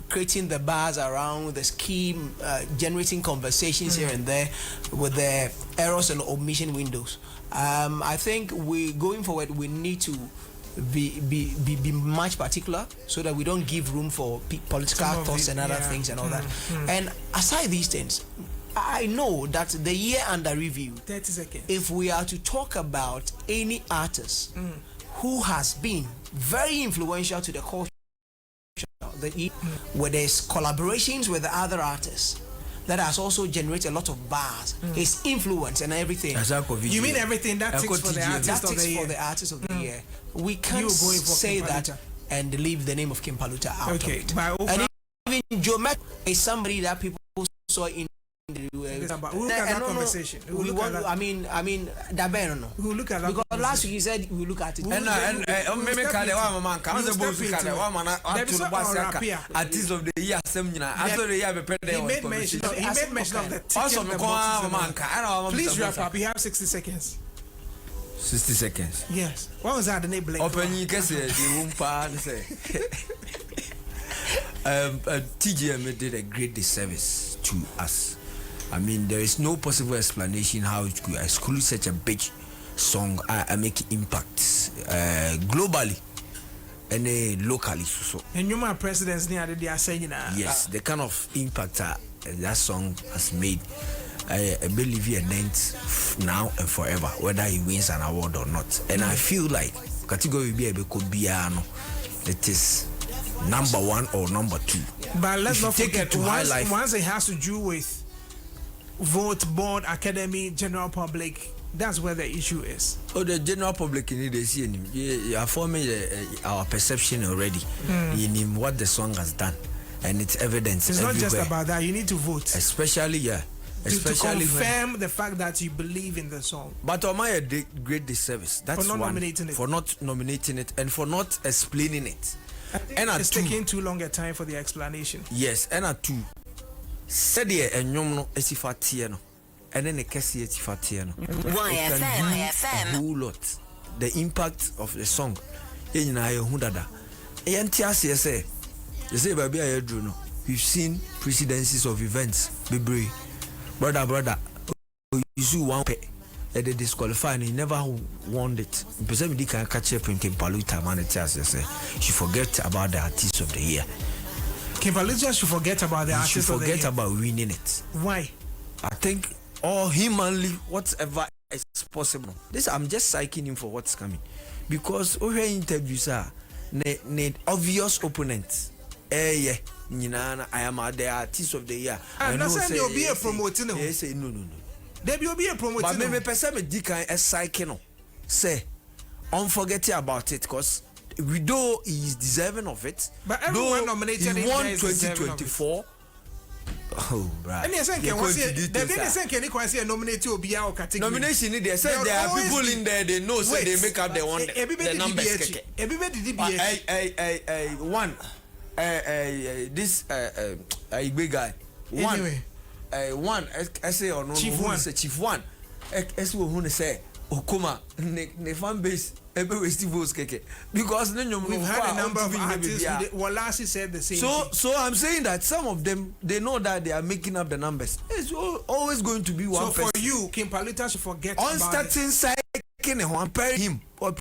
creating the buzz around the scheme, generating conversations here and there with the errors and omission windows, I think going forward we need to be much particular so that we don't give room for political thoughts and other things and all that. And aside these things, I know that the year under review, 30 seconds. If we are to talk about any artist who has been very influential to the culture, where there's collaborations with the other artists, that has also generated a lot of buzz, his influence and everything. You mean everything that ticks for the artist of the year? For the artist of the year. We can't say that and leave the name of Kim Paluta out of it. And even Joe Mack is somebody that people saw in. We'll look at that conversation. I mean, that better no. We'll look at that. Because last week he said we'll look at it. Artist of the year, he made mention of the ticket. Please wrap up. You have 60 seconds. 60 seconds. Yes. What was that? The name? Open you can say the womb part. TGM did a great disservice to us. I mean, there is no possible explanation how it could exclude such a big song and make impacts globally and locally. So. And you, my presidents, they are saying yes, the kind of impact that song has made. I believe he meant now and forever, whether he wins an award or not. And I feel like category B could be it is number one or number two. But let's not forget, once it has to do with vote, board, academy, general public, that's where the issue is. The general public need to see him. You are forming our perception already in what the song has done, and it's evidence. It's everywhere. Not just about that. You need to vote, especially to confirm the fact that you believe in the song. But am I a great disservice? That's for not nominating it. For not nominating it and for not explaining it. And it's taking too long a time for the explanation. Yes, and at two. Said here and no esifatiano. And then a cassie esifatiano. YFM. A whole lot. The impact of the song. In I hundada. Antiasia say, you say, baby, I drew no. We've seen precedences of events. Be brother. You see one pay. They disqualified and he never won it. Because we can catch up in Kim Paluta, man. She forget about the artist of the year. Kim Paluta should forget about the artist of the year. She forget about winning it. Why? I think all humanly, whatever is possible. This I'm just psyching him for what's coming, because over interviews are need obvious opponents. I am the artist of the year. I know say you'll be a promoting. They say no. There will be a promotion. But maybe person a psyche say unforgetting about it, because we know he is deserving of it. But everyone nominated he won 2024. Oh, right. And yes, nominate you be our category. Nomination they said there are people in there they know so they make up their own the numbers. Everybody did one this big guy. Anyway. One I say or no chief one. I say Okuma ne fan base because we've had a number of artists. Walasi said the same thing. So I'm saying that some of them they know that they are making up the numbers. It's always going to be one person. So for you, Kim Paluta should forget on about starting it. side, him or